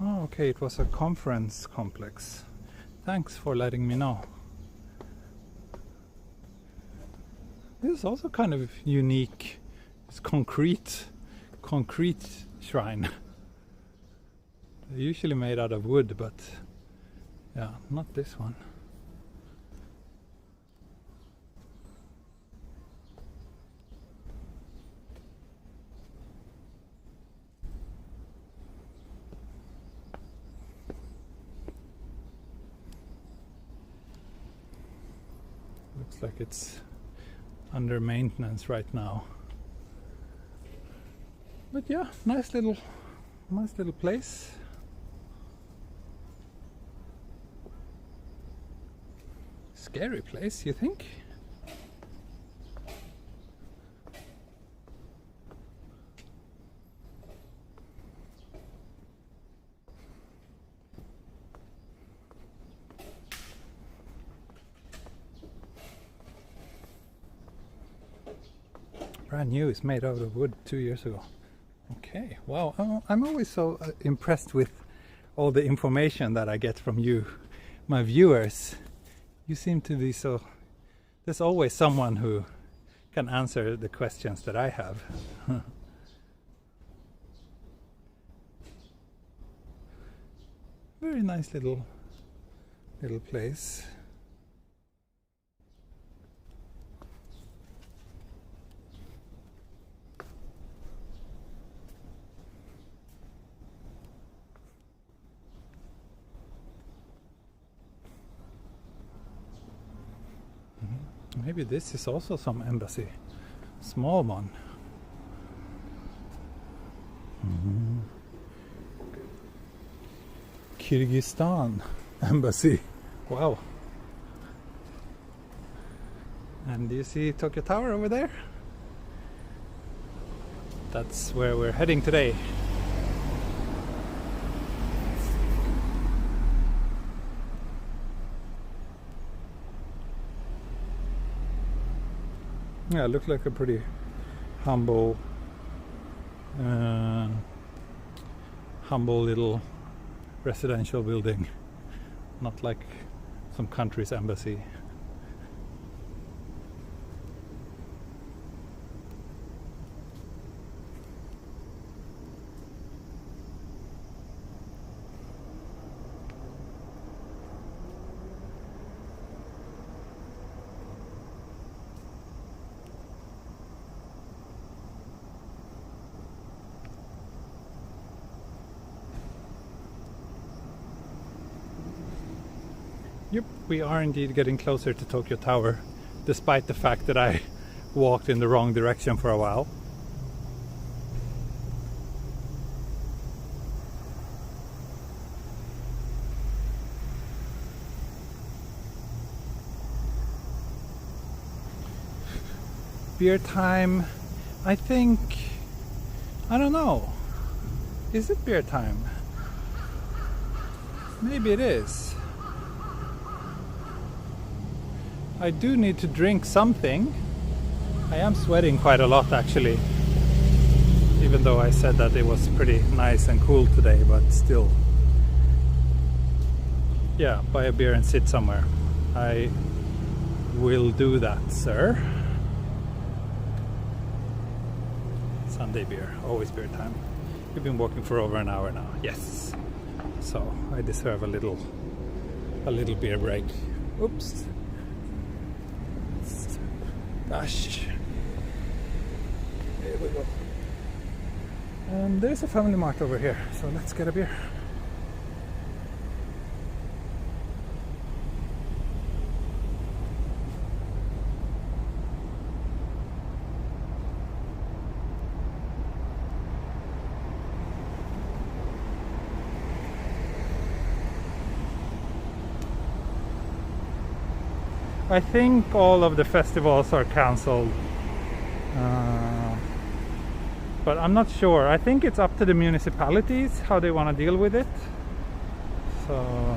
Oh, okay, it was a conference complex. Thanks for letting me know. This is also kind of unique. It's concrete shrine. They're usually made out of wood, but yeah, not this one. Looks like it's under maintenance right now. But yeah, nice little place. Scary place, you think? Brand new, it's made out of wood 2 years ago. Okay, wow, I'm always so impressed with all the information that I get from you, my viewers. You seem to be so... There's always someone who can answer the questions that I have. Very nice little place. Maybe this is also some embassy. Small one. Kyrgyzstan embassy. Wow. And do you see Tokyo Tower over there? That's where we're heading today. Yeah, it looks like a pretty humble humble little residential building, not like some country's embassy. Yep, we are indeed getting closer to Tokyo Tower, despite the fact that I walked in the wrong direction for a while. Beer time, I think, I don't know, is it beer time? Maybe it is. I do need to drink something. I am sweating quite a lot actually, even though I said that it was pretty nice and cool today, but still. Yeah, buy a beer and sit somewhere. I will do that, sir. Sunday beer, always beer time. We've been walking for over an hour now. Yes. So I deserve a little beer break. Oops. Gosh. Here we go. And there's a family mart over here, so let's get a beer. I think all of the festivals are cancelled, but I'm not sure. I think it's up to the municipalities how they want to deal with it. So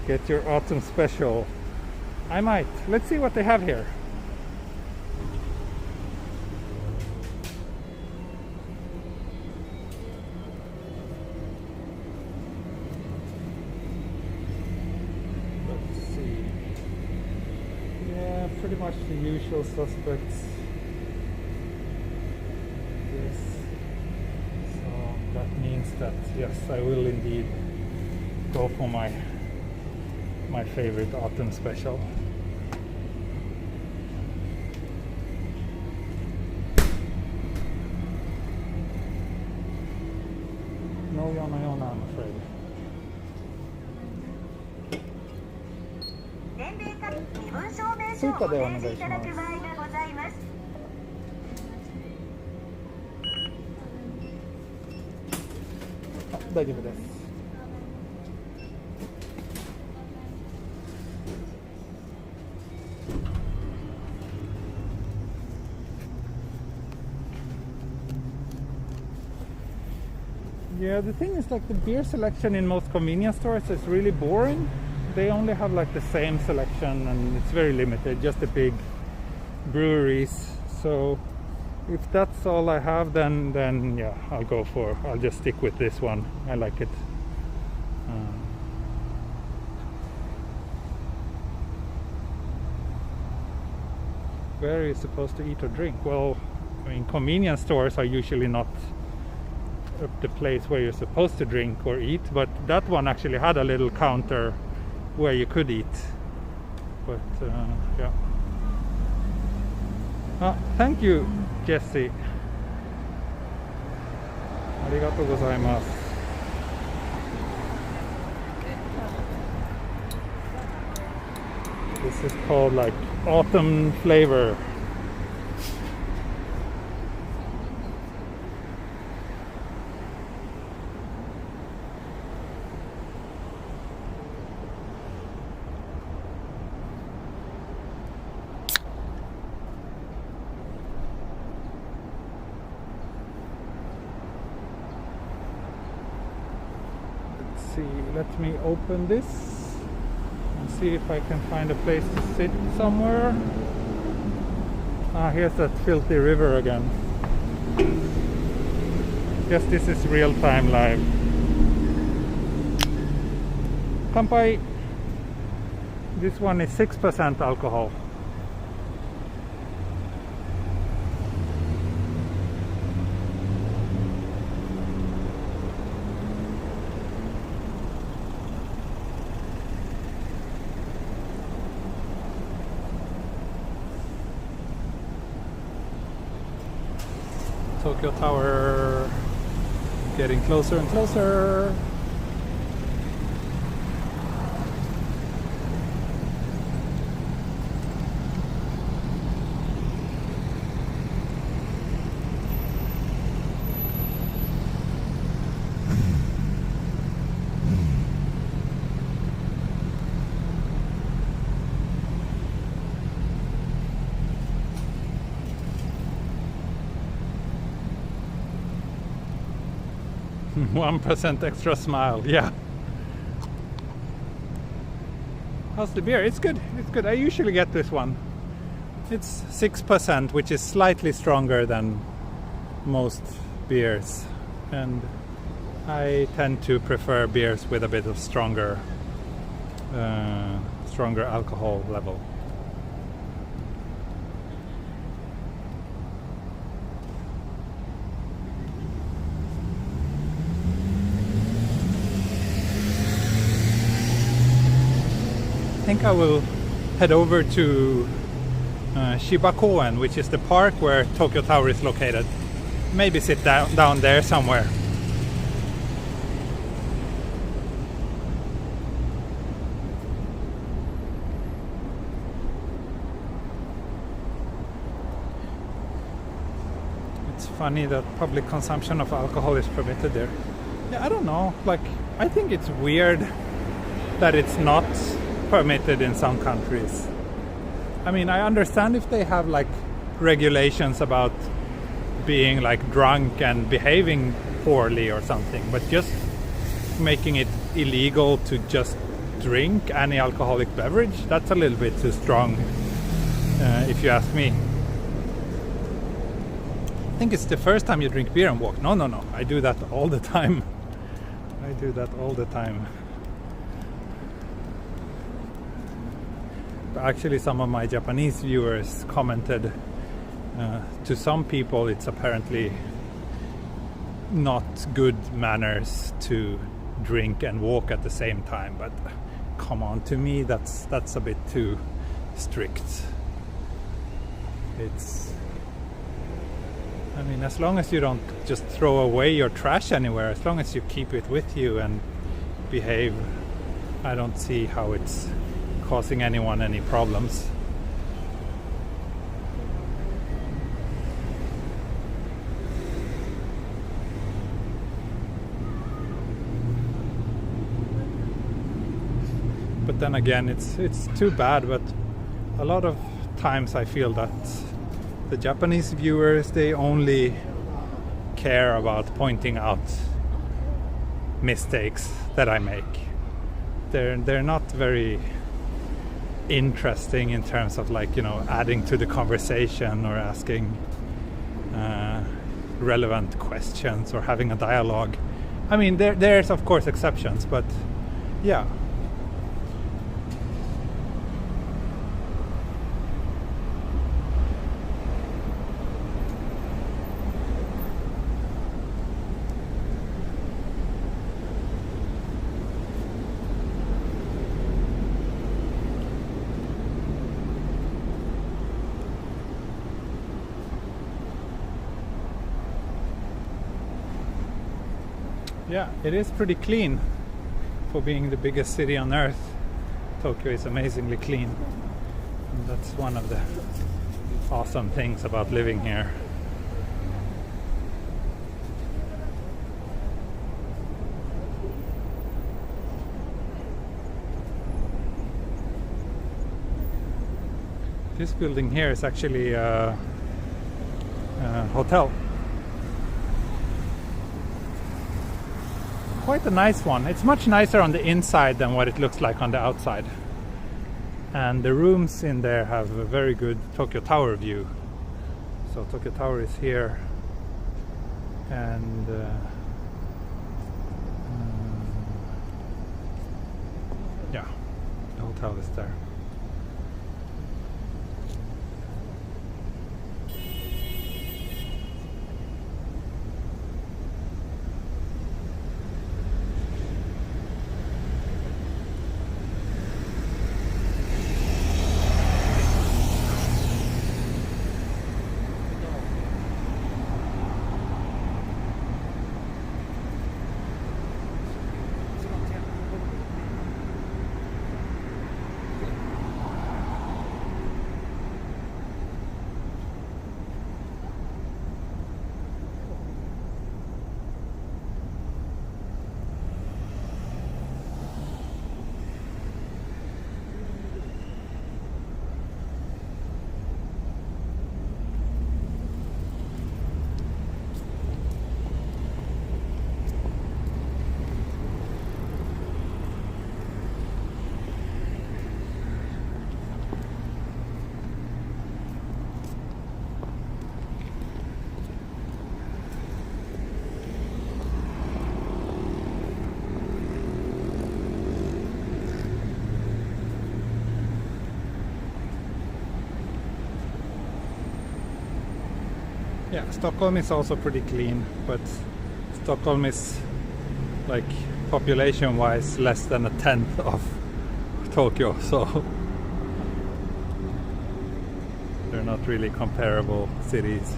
get your autumn special. I might. Let's see what they have here. Pretty much the usual suspects. Yes. So that means that yes, I will indeed go for my favorite autumn special. No Yona, I'm afraid. Suica でお願いします。あ、大丈夫です。Yeah, the thing is, like, the beer selection in most convenience stores is really boring. They only have like the same selection and it's very limited, just the big breweries. So if that's all I have, then yeah, I'll just stick with this one. I like it. Where are you supposed to eat or drink? Well, I mean, convenience stores are usually not the place where you're supposed to drink or eat, but that one actually had a little counter where you could eat, but yeah. Thank you, Jesse. Arigatou gozaimasu. This is called like autumn flavor. Let me open this and see if I can find a place to sit somewhere. Ah, here's that filthy river again. Yes, this is real-time live. Kampai. This one is 6% alcohol. Tokyo Tower getting closer and closer. One percent extra smile, yeah. How's the beer? It's good. It's good. I usually get this one. It's 6%, which is slightly stronger than most beers, and I tend to prefer beers with a bit of stronger alcohol level. I think I will head over to Shiba Koen, which is the park where Tokyo Tower is located. Maybe sit down there somewhere. It's funny that public consumption of alcohol is permitted there. Yeah, I don't know. Like, I think it's weird that it's not permitted in some countries. I mean, I understand if they have like regulations about being like drunk and behaving poorly or something, but just making it illegal to just drink any alcoholic beverage, that's a little bit too strong, if you ask me. I think it's the first time you drink beer and walk. No, I do that all the time. I do that all the time. Actually, some of my Japanese viewers commented to some people it's apparently not good manners to drink and walk at the same time, but come on, to me that's a bit too strict. I mean, as long as you don't just throw away your trash anywhere, as long as you keep it with you and behave, I don't see how it's causing anyone any problems. But then again, it's too bad, but a lot of times I feel that the Japanese viewers, they only care about pointing out mistakes that I make. They're not very interesting in terms of, like, you know, adding to the conversation or asking relevant questions or having a dialogue. I mean, there's of course exceptions, but yeah. Yeah, it is pretty clean for being the biggest city on earth. Tokyo is amazingly clean. And that's one of the awesome things about living here. This building here is actually a hotel. Quite a nice one. It's much nicer on the inside than what it looks like on the outside. and the rooms in there have a very good Tokyo Tower view. So Tokyo Tower is here, and yeah, the hotel is there. Yeah, Stockholm is also pretty clean, but Stockholm is, like, population-wise less than a tenth of Tokyo, so they're not really comparable cities.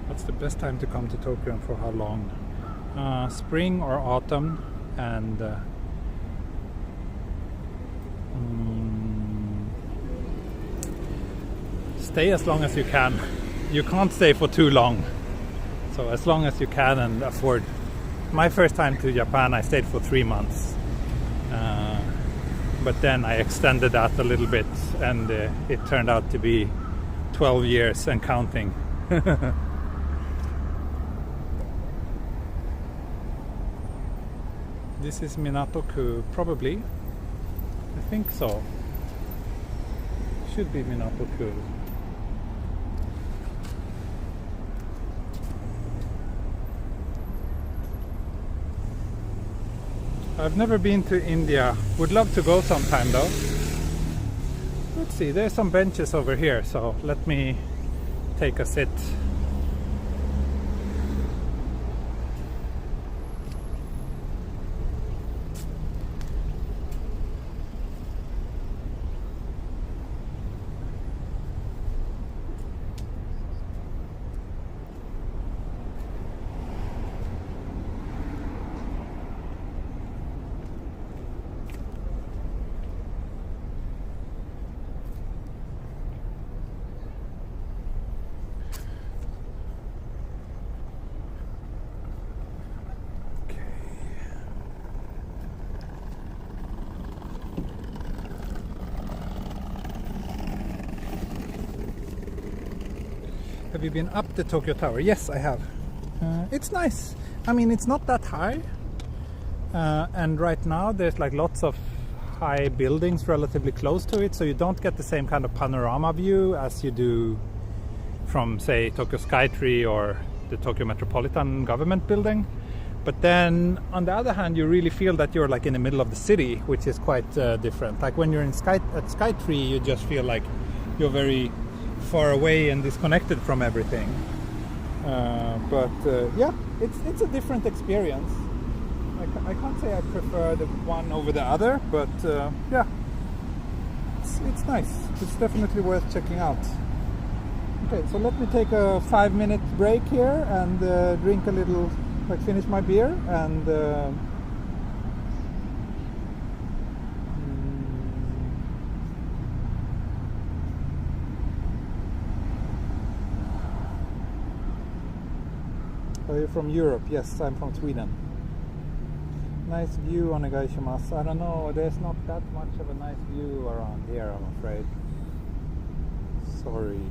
What's the best time to come to Tokyo and for how long? Spring or autumn, and stay as long as you can. You can't stay for too long, so as long as you can and afford. My first time to Japan, I stayed for 3 months, but then I extended that a little bit, and it turned out to be 12 years and counting. This is Minato-ku, probably. I think so. Should be Minato-ku. I've never been to India. Would love to go sometime though. Let's see, there's some benches over here, so let me take a sit. Have you been up the Tokyo Tower? Yes, I have. It's nice. I mean, it's not that high, and right now there's like lots of high buildings relatively close to it, so you don't get the same kind of panorama view as you do from, say, Tokyo Skytree or the Tokyo Metropolitan Government Building. But then on the other hand, you really feel that you're like in the middle of the city, which is quite different. Like when you're at Skytree, you just feel like you're very far away and disconnected from everything. Yeah, it's a different experience. I can't say I prefer the one over the other, but yeah, it's nice. It's definitely worth checking out. Okay, so let me take a 5-minute break here and drink a little, like finish my beer, and Are you from Europe? Yes, I'm from Sweden. Nice view, onegaishimasu. I don't know, there's not that much of a nice view around here, I'm afraid. Sorry.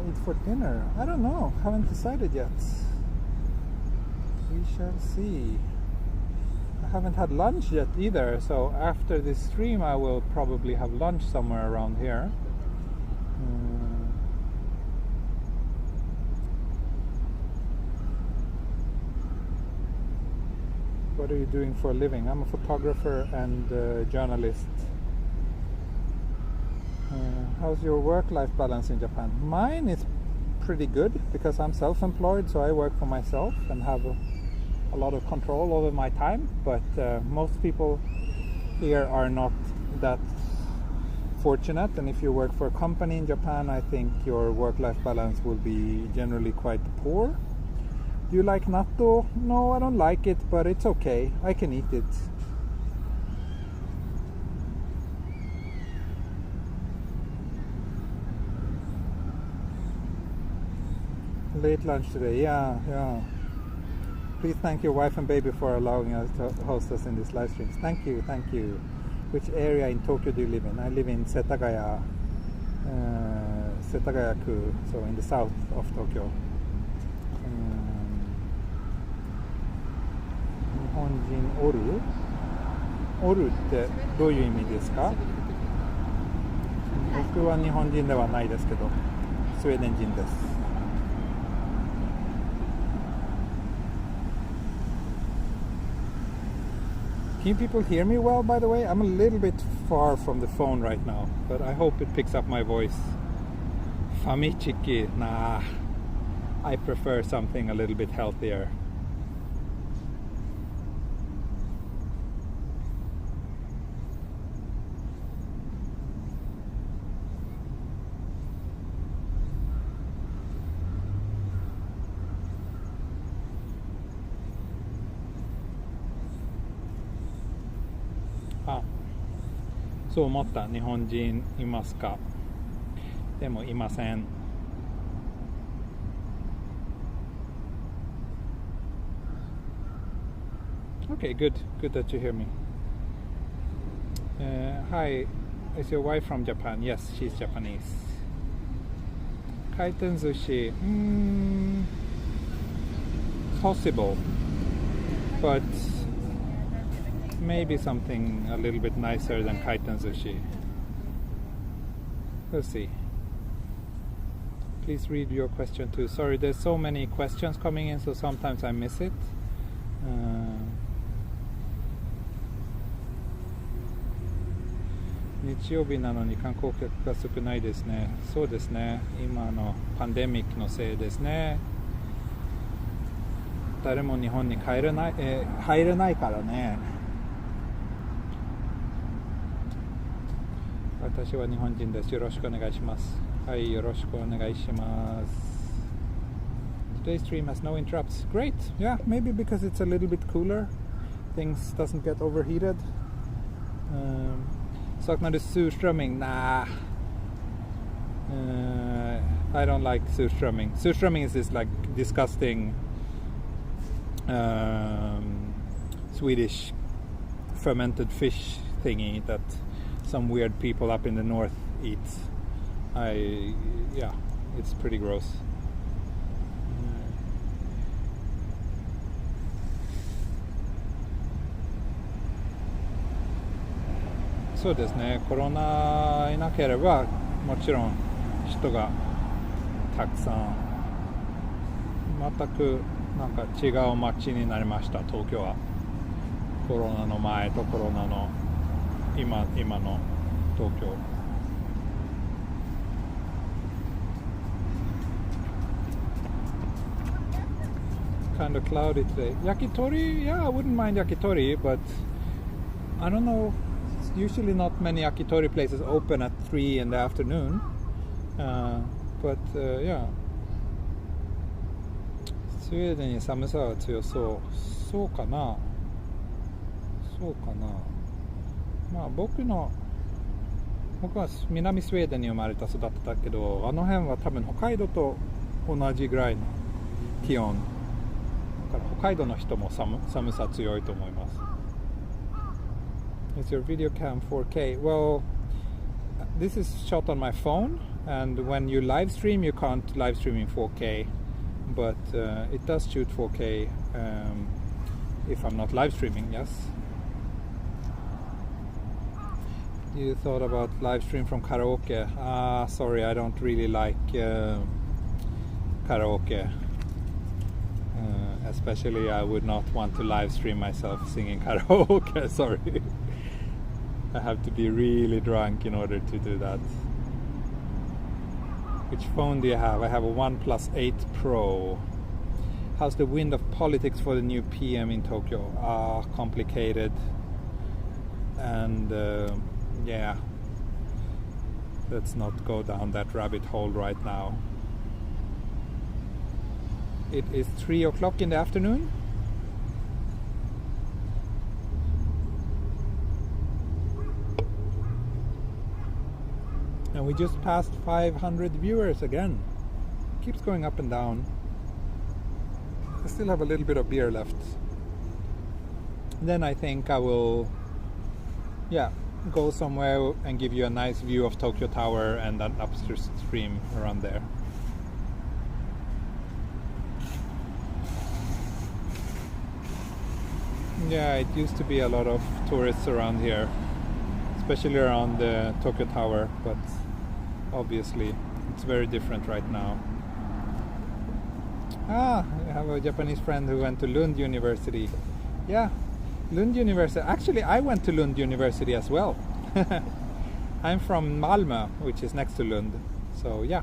eat for dinner? I don't know. Haven't decided yet. We shall see. I haven't had lunch yet either, so after this stream I will probably have lunch somewhere around here. What are you doing for a living? I'm a photographer and journalist. How's your work-life balance in Japan? Mine is pretty good because I'm self-employed, so I work for myself and have a lot of control over my time, but most people here are not that fortunate, and if you work for a company in Japan, I think your work-life balance will be generally quite poor. Do you like natto? No, I don't like it, but it's okay. I can eat it. Late lunch today, yeah. Please thank your wife and baby for allowing us to host us in this live stream. Thank you. Which area in Tokyo do you live in? I live in Setagaya, Setagaya-ku, so in the south of Tokyo. 日本人おる？おるってどういう意味ですか？僕は日本人ではないですけど、スウェーデン人です。Can people hear me well, by the way? I'm a little bit far from the phone right now, but I hope it picks up my voice. Famichiki, nah. I prefer something a little bit healthier. Ah, そう思った。日本人いますか？でもいません。Okay, good that you hear me. Hi, is your wife from Japan? Yes, she's Japanese. Kaiten sushi, possible, but maybe something a little bit nicer than kaiten sushi. We'll see. Please read your question too. Sorry, there's so many questions coming in, so sometimes I miss it. 日曜日なのに観光客が少ないですね。そうですね。今のパンデミックのせいですね。誰も日本に入れないからね。私は日本人です。よろしくお願いします。はい、よろしくお願いします。Today's stream has no interrupts. Great. Yeah, maybe because it's a little bit cooler. Things doesn't get overheated. Saknar du surströmming? Nah. I don't like surströmming. Surströmming is this like disgusting Swedish fermented fish thingy that some weird people up in the north eat. Yeah, it's pretty gross. So ですね、コロナいなければもちろん人がたくさん、全くなんか違う街になりました。東京はコロナの前とコロナの今の東京。Kind of cloudy today. Yakitori, yeah, I wouldn't mind yakitori, but I don't know. Usually not many yakitori places open at 3 in the afternoon, but yeah. スウェーデンに寒さは強そう。そうかな。まあ僕は南スウェーデンに生まれた育ったけど、あの辺は多分北海道と同じぐらいの気温だから北海道の人も寒さ強いと思います。Is your video cam 4K? Well, this is shot on my phone, and when you live stream, you can't live stream in 4K, but it does shoot 4K if I'm not live streaming, yes. You thought about live stream from karaoke? Sorry, I don't really like karaoke. Especially I would not want to live stream myself singing karaoke, sorry. I have to be really drunk in order to do that. Which phone do you have? I have a OnePlus 8 Pro. How's the wind of politics for the new PM in Tokyo? Complicated. And yeah, let's not go down that rabbit hole right now. It is 3 o'clock in the afternoon. And we just passed 500 viewers again. Keeps going up and down. I still have a little bit of beer left. Then I think I will, yeah, go somewhere and give you a nice view of Tokyo Tower and an upstream around there. Yeah, it used to be a lot of tourists around here, especially around the Tokyo Tower, but obviously it's very different right now. I have a Japanese friend who went to Lund University. Yeah, Lund University. Actually, I went to Lund University as well. I'm from Malmö, which is next to Lund, so yeah.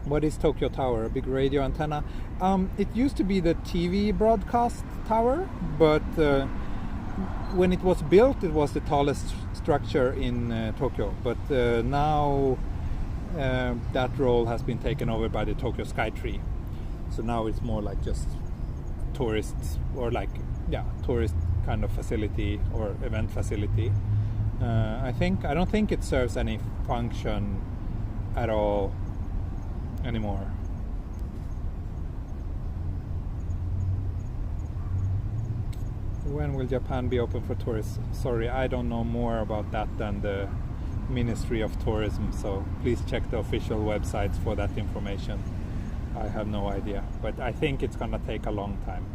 What is Tokyo Tower? A big radio antenna? It used to be the TV broadcast tower, but when it was built, it was the tallest structure in Tokyo. But now that role has been taken over by the Tokyo Skytree. So now it's more like just tourists, or like, yeah, tourist kind of facility or event facility. I don't think it serves any function at all anymore. When will Japan be open for tourists? Sorry, I don't know more about that than the Ministry of Tourism, so please check the official websites for that information. I have no idea, but I think it's gonna take a long time.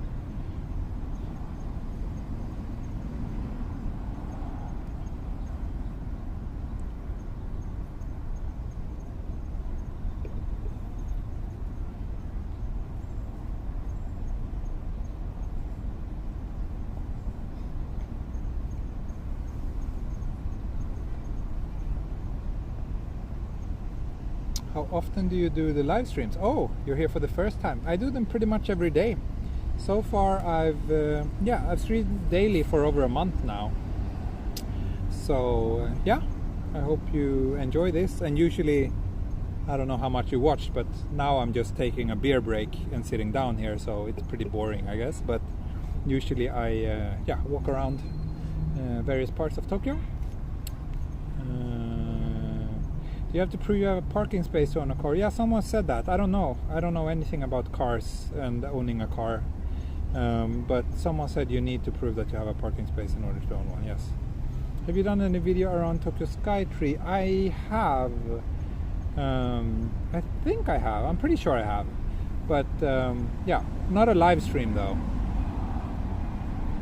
How often do you do the live streams? Oh, you're here for the first time. I do them pretty much every day. So far I've streamed daily for over a month now. So yeah, I hope you enjoy this. And usually, I don't know how much you watched, but now I'm just taking a beer break and sitting down here, so it's pretty boring, I guess. But usually I walk around various parts of Tokyo. Do you have to prove you have a parking space to own a car? Yeah, someone said that. I don't know. I don't know anything about cars and owning a car. But someone said you need to prove that you have a parking space in order to own one, yes. Have you done any video around Tokyo Skytree? I have. I think I have. I'm pretty sure I have. But yeah, not a live stream though.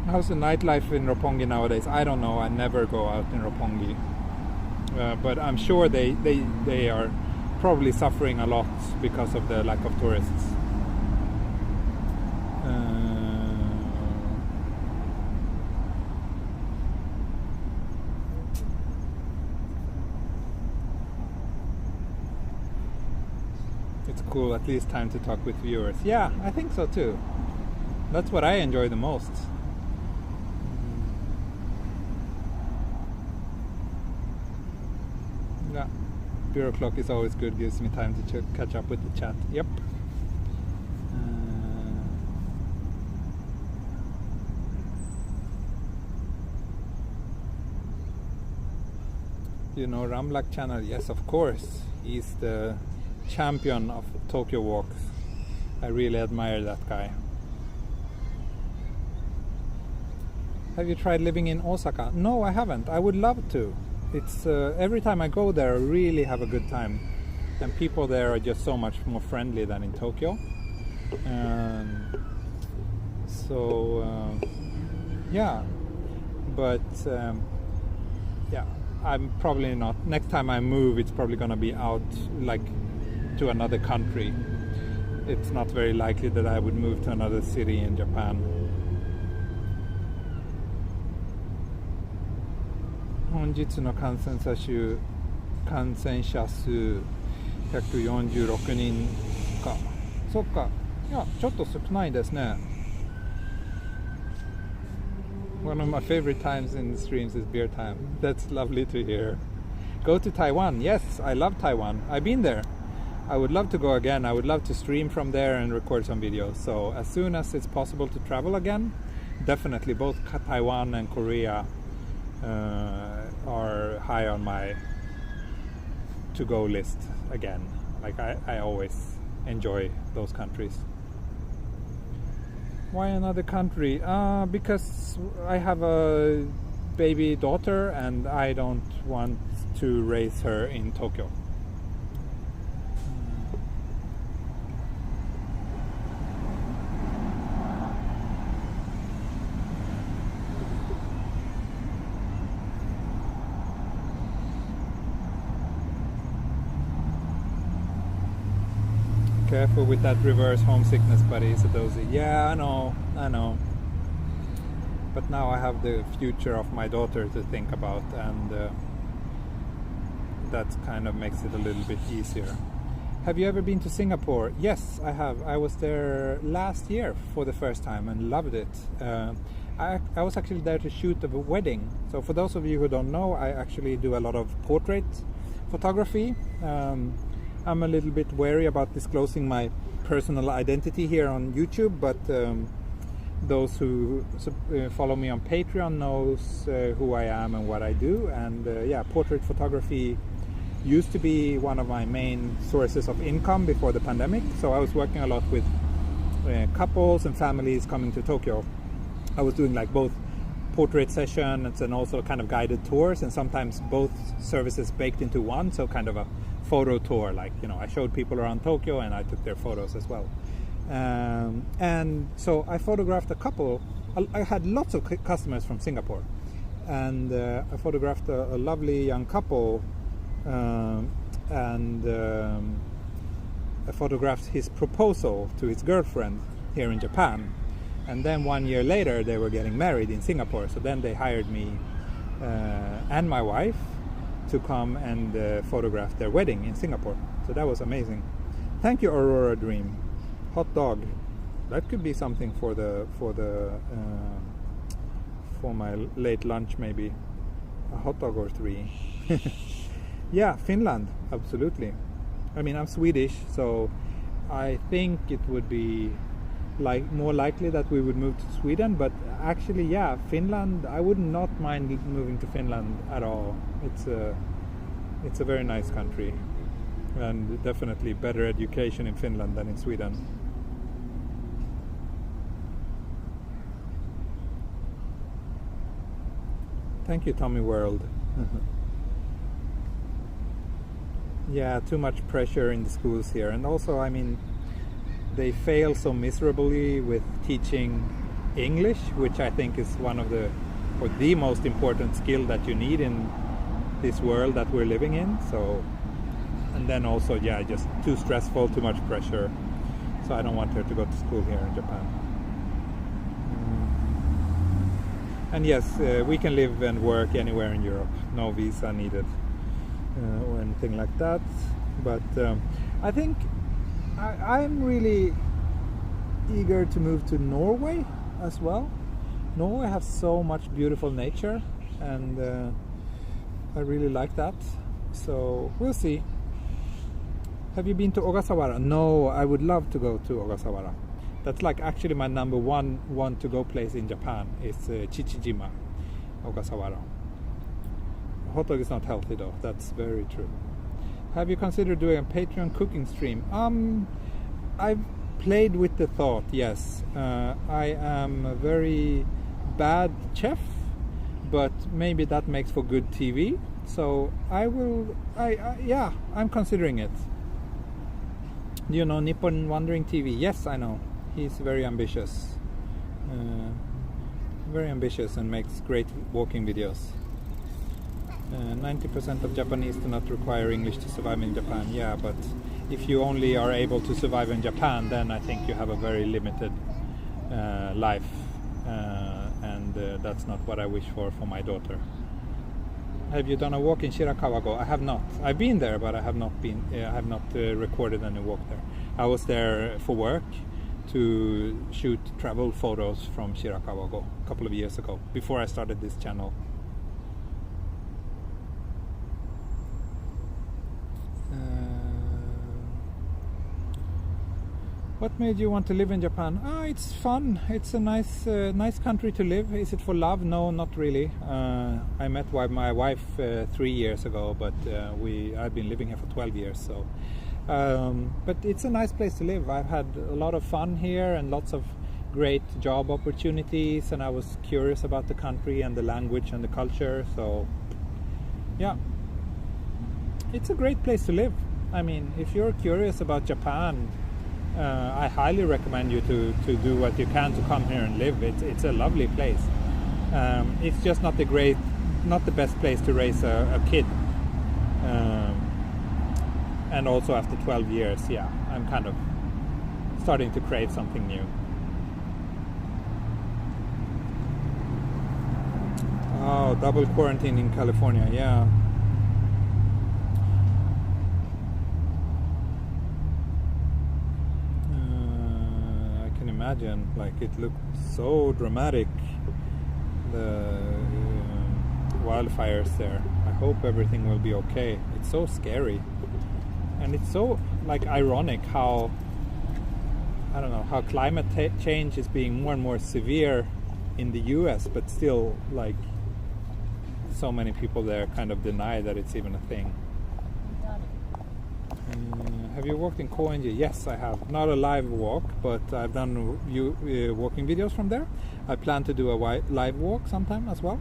How's the nightlife in Roppongi nowadays? I don't know. I never go out in Roppongi. But I'm sure they are probably suffering a lot because of the lack of tourists. It's cool, at least time to talk with viewers. Yeah, I think so too. That's what I enjoy the most. Yeah, Bureau Clock is always good, gives me time to catch up with the chat. Yep. You know Ramlak channel? Yes, of course. He's the champion of Tokyo walks. I really admire that guy. Have you tried living in Osaka? No, I haven't. I would love to. It's every time I go there, I really have a good time, and people there are just so much more friendly than in Tokyo. Yeah, but yeah, I'm probably not. Next time I move, it's probably gonna be out like to another country. It's not very likely that I would move to another city in Japan. 本日の感染者数146人か。そっか。いや、ちょっと少ないですね。One of my favorite times in the streams is beer time. That's lovely to hear. Go to Taiwan. Yes, I love Taiwan. I've been there. I would love to go again. I would love to stream from there and record some videos. So as soon as it's possible to travel again, definitely both Taiwan and Korea are high on my to-go list again. Like I always enjoy those countries. Why another country? Because I have a baby daughter and I don't want to raise her in Tokyo. Careful with that reverse homesickness, buddy, Sadozi. Yeah, I know. But now I have the future of my daughter to think about, and that kind of makes it a little bit easier. Have you ever been to Singapore? Yes, I have. I was there last year for the first time and loved it. I was actually there to shoot a wedding. So for those of you who don't know, I actually do a lot of portrait photography. I'm a little bit wary about disclosing my personal identity here on YouTube, but those who follow me on Patreon knows who I am and what I do. And yeah, portrait photography used to be one of my main sources of income before the pandemic. So I was working a lot with couples and families coming to Tokyo. I was doing like both portrait sessions and also kind of guided tours, and sometimes both services baked into one, so kind of a photo tour, like, you know, I showed people around Tokyo and I took their photos as well. And so I photographed a couple. I had lots of customers from Singapore, and I photographed a lovely young couple, and I photographed his proposal to his girlfriend here in Japan. And then 1 year later they were getting married in Singapore, so then they hired me and my wife to come and photograph their wedding in Singapore. So that was amazing. Thank you, Aurora Dream. Hot dog. That could be something for my late lunch, maybe. A hot dog or 3. Yeah, Finland, absolutely. I mean, I'm Swedish, so I think it would be like more likely that we would move to Sweden, but actually, yeah, Finland, I would not mind moving to Finland at all. It's a very nice country, and definitely better education in Finland than in Sweden. Thank you, Tommy World. Yeah, too much pressure in the schools here, and also, I mean, they fail so miserably with teaching English, which I think is one of the most important skill that you need in this world that we're living in. So, and then also, yeah, just too stressful, too much pressure. So I don't want her to go to school here in Japan. And yes, we can live and work anywhere in Europe. No visa needed or anything like that. But I think I'm really eager to move to Norway as well. Norway has so much beautiful nature, and I really like that. So we'll see. Have you been to Ogasawara? No, I would love to go to Ogasawara. That's like actually my number one to go place in Japan is Chichijima, Ogasawara. Hot dog is not healthy though, that's very true. Have you considered doing a Patreon cooking stream? I've played with the thought, yes. I am very bad chef, but maybe that makes for good TV. So yeah, I'm considering it. Do you know Nippon Wandering TV? Yes, I know. He's very ambitious. Very ambitious and makes great walking videos. 90% of Japanese do not require English to survive in Japan. Yeah, but if you only are able to survive in Japan, then I think you have a very limited life, and that's not what I wish for my daughter. Have you done a walk in Shirakawa-go? I have not. I've been there, but I have not been. I have not recorded any walk there. I was there for work to shoot travel photos from Shirakawa-go a couple of years ago, before I started this channel. What made you want to live in Japan? It's fun. It's a nice country to live. Is it for love? No, not really. I met my wife 3 years ago, but I've been living here for 12 years. So, but it's a nice place to live. I've had a lot of fun here and lots of great job opportunities, and I was curious about the country and the language and the culture. So, yeah, it's a great place to live. I mean, if you're curious about Japan, I highly recommend you to do what you can to come here and live. It's a lovely place. It's just not the best place to raise a kid. And also after 12 years, yeah, I'm kind of starting to crave something new. Oh, double quarantine in California, yeah. Imagine, like, it looked so dramatic, the wildfires there. I hope everything will be okay. It's so scary, and it's so like ironic how, I don't know, how climate change is being more and more severe in the US, but still, like, so many people there kind of deny that it's even a thing. Have you walked in Roppongi? Yes, I have. Not a live walk, but I've done walking videos from there. I plan to do a live walk sometime as well.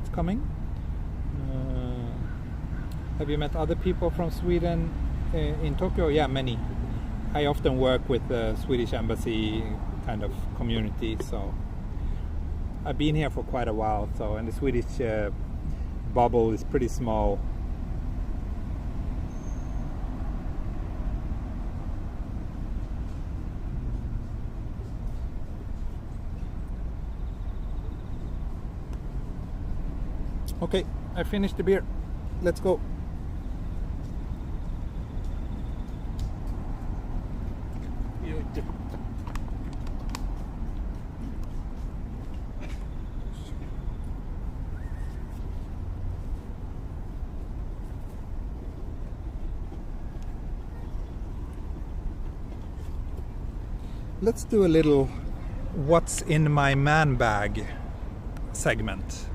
It's coming. Have you met other people from Sweden in Tokyo? Yeah, many. I often work with the Swedish embassy kind of community, so I've been here for quite a while. So, and the Swedish bubble is pretty small. Okay, I finished the beer. Let's go. Let's do a little what's in my man bag segment.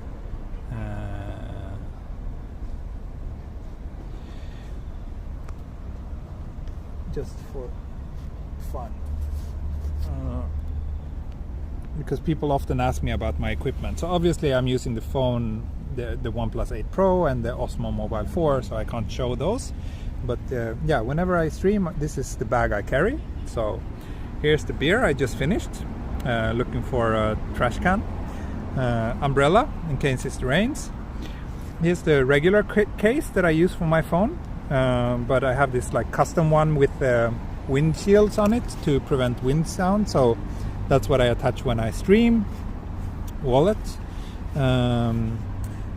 Just for fun, because people often ask me about my equipment. So obviously I'm using the phone, the OnePlus 8 Pro and the Osmo Mobile 4, so I can't show those, but yeah, whenever I stream, this is the bag I carry. So here's the beer I just finished, looking for a trash can, umbrella in case it rains. Here's the regular case that I use for my phone. But I have this like custom one with wind shields on it to prevent wind sound, so that's what I attach when I stream. Wallet,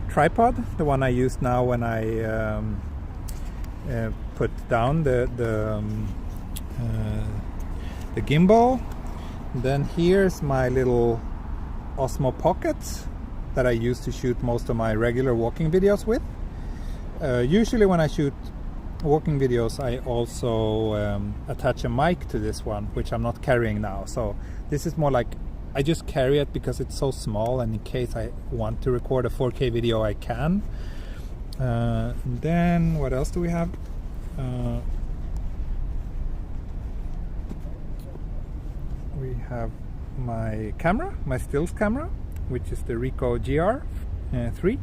tripod, the one I use now when I put down the gimbal. Then here's my little Osmo Pocket that I use to shoot most of my regular walking videos with. Usually when I shoot walking videos, I also attach a mic to this one, which I'm not carrying now. So this is more like, I just carry it because it's so small, and in case I want to record a 4K video, I can. Then what else do we have? We have my camera, my stills camera, which is the Ricoh GR3.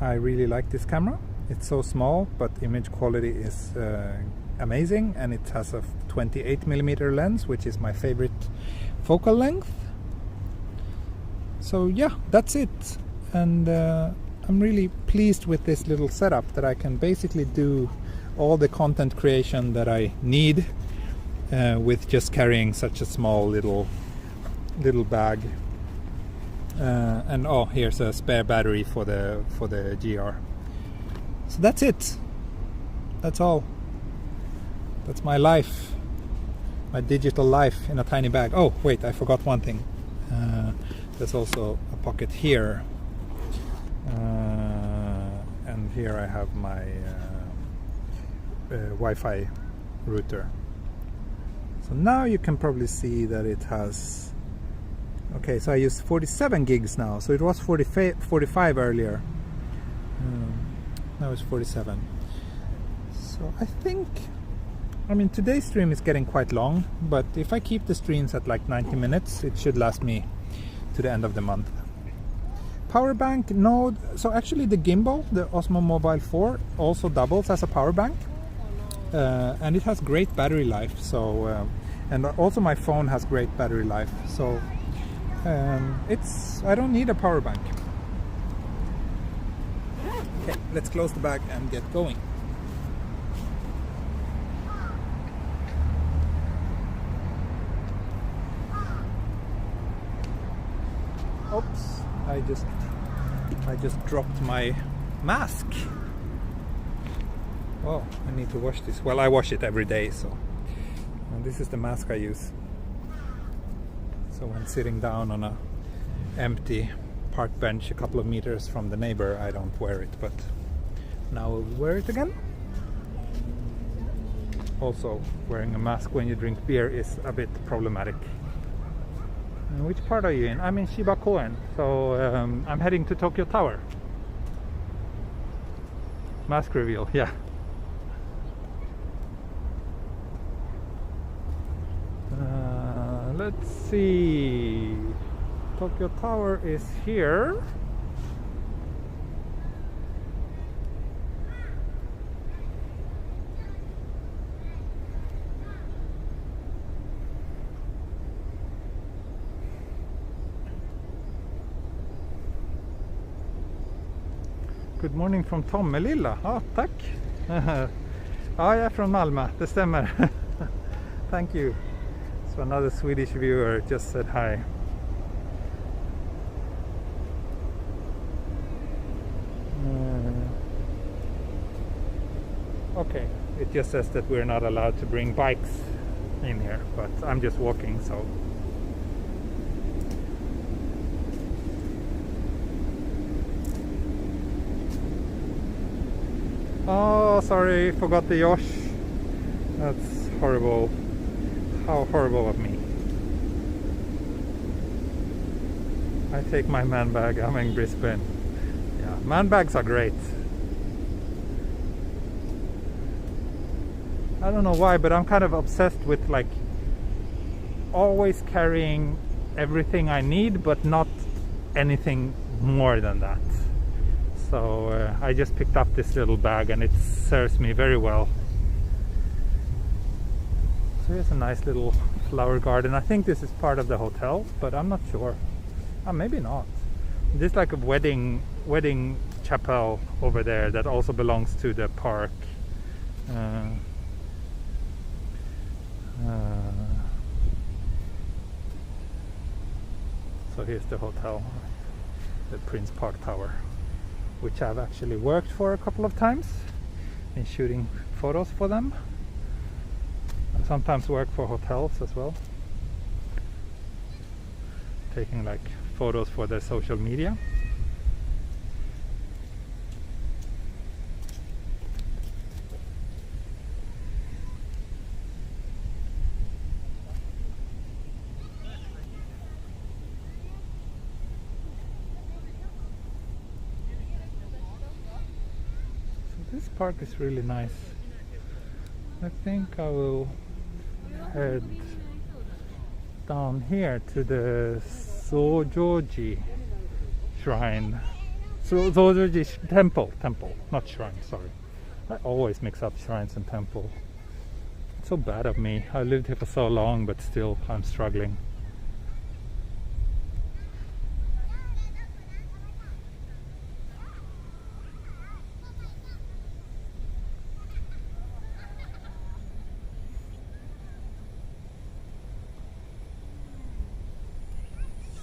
I really like this camera. It's so small, but image quality is amazing, and it has a 28mm lens, which is my favorite focal length. So yeah, that's it. And I'm really pleased with this little setup, that I can basically do all the content creation that I need with just carrying such a small little bag. And oh, here's a spare battery for the GR. So that's it. That's all. That's my life, my digital life in a tiny bag. Oh wait, I forgot one thing. There's also a pocket here, and here I have my Wi-Fi router. So now you can probably see that it has, okay, so I use 47 gigs now, so it was 45 earlier. Now it's 47. So I think, I mean, today's stream is getting quite long, but if I keep the streams at like 90 minutes, it should last me to the end of the month. Power bank, no. So actually the gimbal, the Osmo Mobile 4, also doubles as a power bank. And it has great battery life. So and also my phone has great battery life. So I don't need a power bank. Okay, let's close the bag and get going. Oops, I just dropped my mask. Oh, I need to wash this. Well, I wash it every day, so. And this is the mask I use. So when sitting down on a empty park bench a couple of meters from the neighbor, I don't wear it, but now I'll wear it again. Also, wearing a mask when you drink beer is a bit problematic. And which part are you in? I'm in Shiba Park, so I'm heading to Tokyo Tower. Mask reveal, yeah. Let's see. Tokyo Tower is here. Good morning from Tommelilla. Ja, tack. Ja, jag är från Malmö, det stämmer. Thank you. So another Swedish viewer just said hi. Okay, it just says that we're not allowed to bring bikes in here, but I'm just walking, so. Oh, sorry, forgot the Yosh. That's horrible. How horrible of me. I take my man bag, I'm in Brisbane. Yeah, man bags are great. I don't know why, but I'm kind of obsessed with like always carrying everything I need, but not anything more than that. So I just picked up this little bag and it serves me very well. So here's a nice little flower garden. I think this is part of the hotel, but I'm not sure. Maybe not. There's like a wedding chapel over there that also belongs to the park. So here's the hotel, the Prince Park Tower, which I've actually worked for a couple of times in shooting photos for them. I sometimes work for hotels as well, taking like photos for their social media. This park is really nice. I think I will head down here to the Zojoji Shrine. Zojoji Temple, not shrine, sorry. I always mix up shrines and temple. It's so bad of me. I lived here for so long, but still I'm struggling.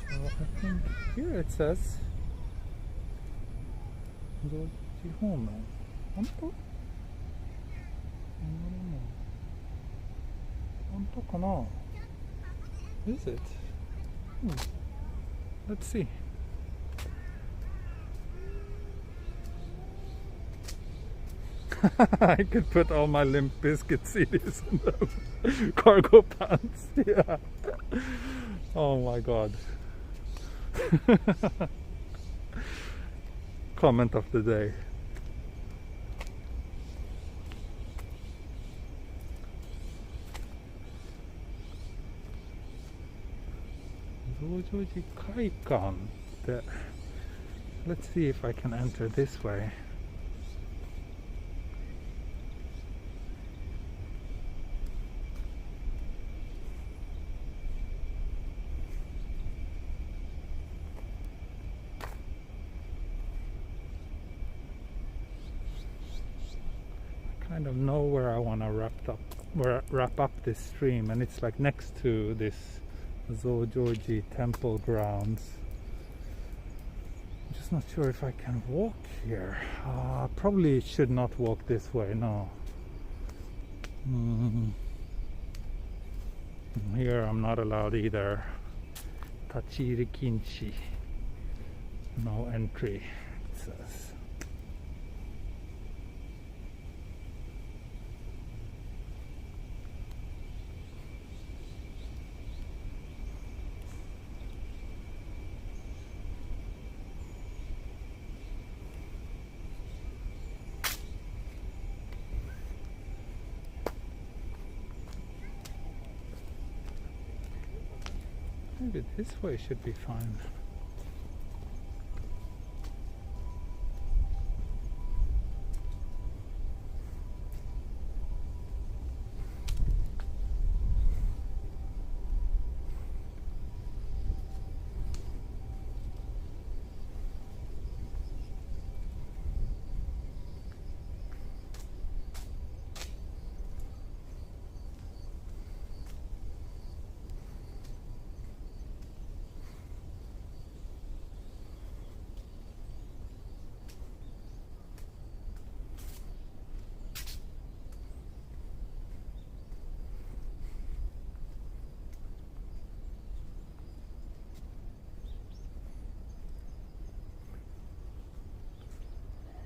So I think here it says Zojoji Homen. Honto? Honto kana? Is it? Let's see. I could put all my Limp Bizkit CDs in the cargo pants. Yeah. Oh my god. Comment of the day. Zojoji Kaikan. Let's see if I can enter this way. I kind of know where I want to wrap up this stream, and it's like next to this Zojoji Temple grounds. I'm just not sure if I can walk here. Probably should not walk this way, no. Here I'm not allowed either. Tachiri Kinchi. No entry, it says. Maybe this way should be fine.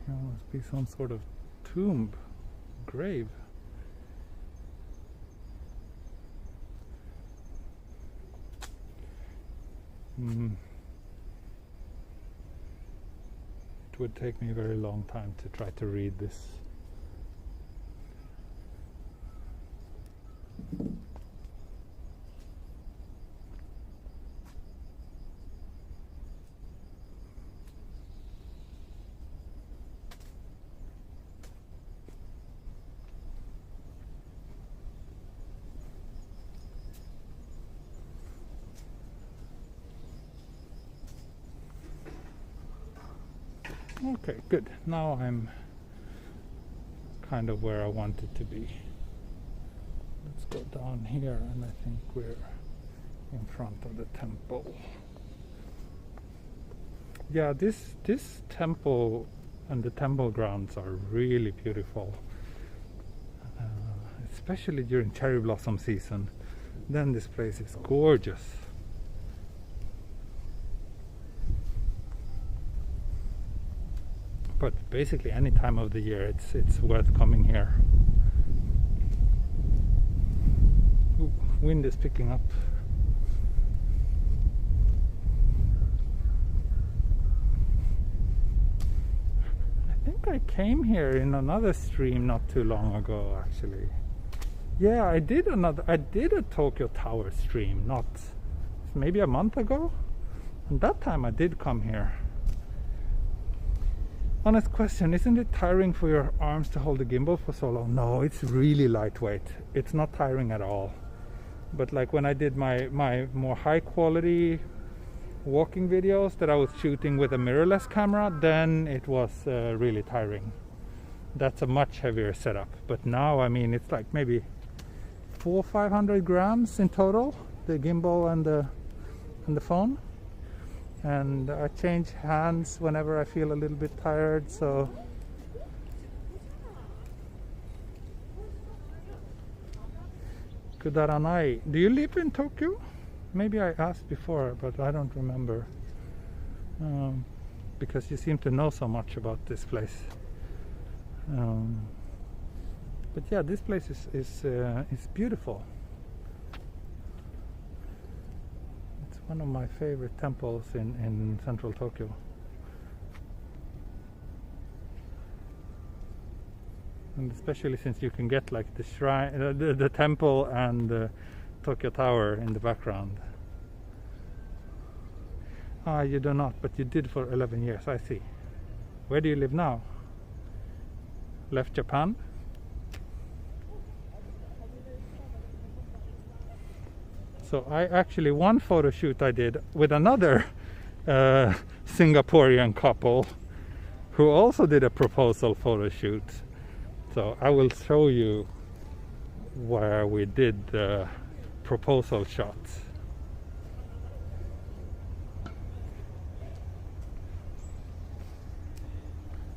There must be some sort of tomb, grave. It would take me a very long time to try to read this. Okay, good. Now I'm kind of where I wanted to be. Let's go down here, and I think we're in front of the temple. Yeah, this temple and the temple grounds are really beautiful, especially during cherry blossom season. Then this place is gorgeous. But basically any time of the year it's worth coming here. Ooh, wind is picking up. I think I came here in another stream not too long ago, actually. Yeah, I did a Tokyo Tower stream, not maybe a month ago. And that time I did come here. Honest question, isn't it tiring for your arms to hold the gimbal for so long? No, it's really lightweight. It's not tiring at all. But like when I did my more high quality walking videos that I was shooting with a mirrorless camera, then it was really tiring. That's a much heavier setup. But now, I mean, it's like maybe 400 or 500 grams in total, the gimbal and the phone. And I change hands whenever I feel a little bit tired, so Kudaranai. Do you live in Tokyo? Maybe I asked before, but I don't remember, because you seem to know so much about this place. But yeah, this place is beautiful. One of my favorite temples in central Tokyo. And especially since you can get like the shrine, the temple and the Tokyo Tower in the background. Ah, you do not, but you did for 11 years, I see. Where do you live now? Left Japan? So I actually, one photo shoot I did with another Singaporean couple who also did a proposal photo shoot. So I will show you where we did the proposal shots.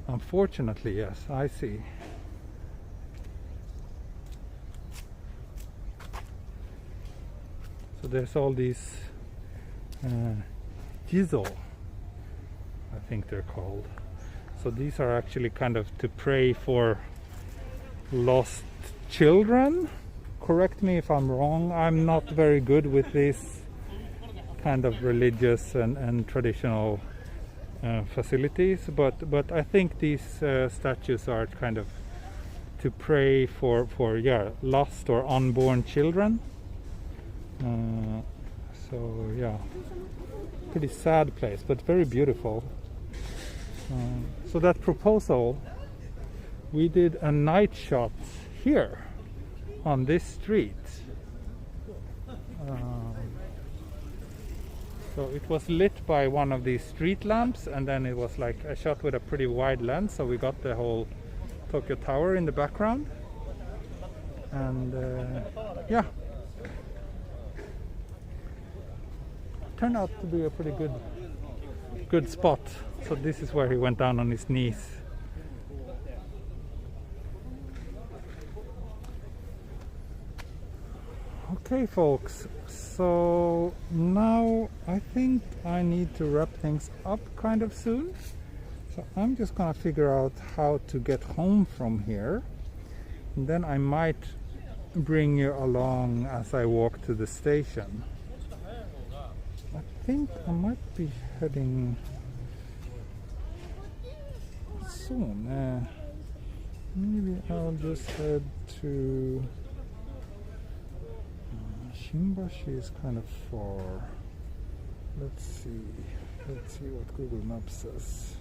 Unfortunately, yes, I see. So there's all these gizo, I think they're called. So these are actually kind of to pray for lost children. Correct me if I'm wrong. I'm not very good with this kind of religious and traditional facilities, but I think these statues are kind of to pray for lost or unborn children. So yeah, pretty sad place, but very beautiful. So that proposal, we did a night shot here on this street. So it was lit by one of these street lamps, and then it was like a shot with a pretty wide lens, so we got the whole Tokyo Tower in the background. And yeah, turned out to be a pretty good spot. So this is where he went down on his knees. Okay folks, so now I think I need to wrap things up kind of soon. So I'm just gonna figure out how to get home from here, and then I might bring you along as I walk to the station. I think I might be heading soon. Maybe I'll just head to Shimbashi is kind of far. Let's see what Google Maps says.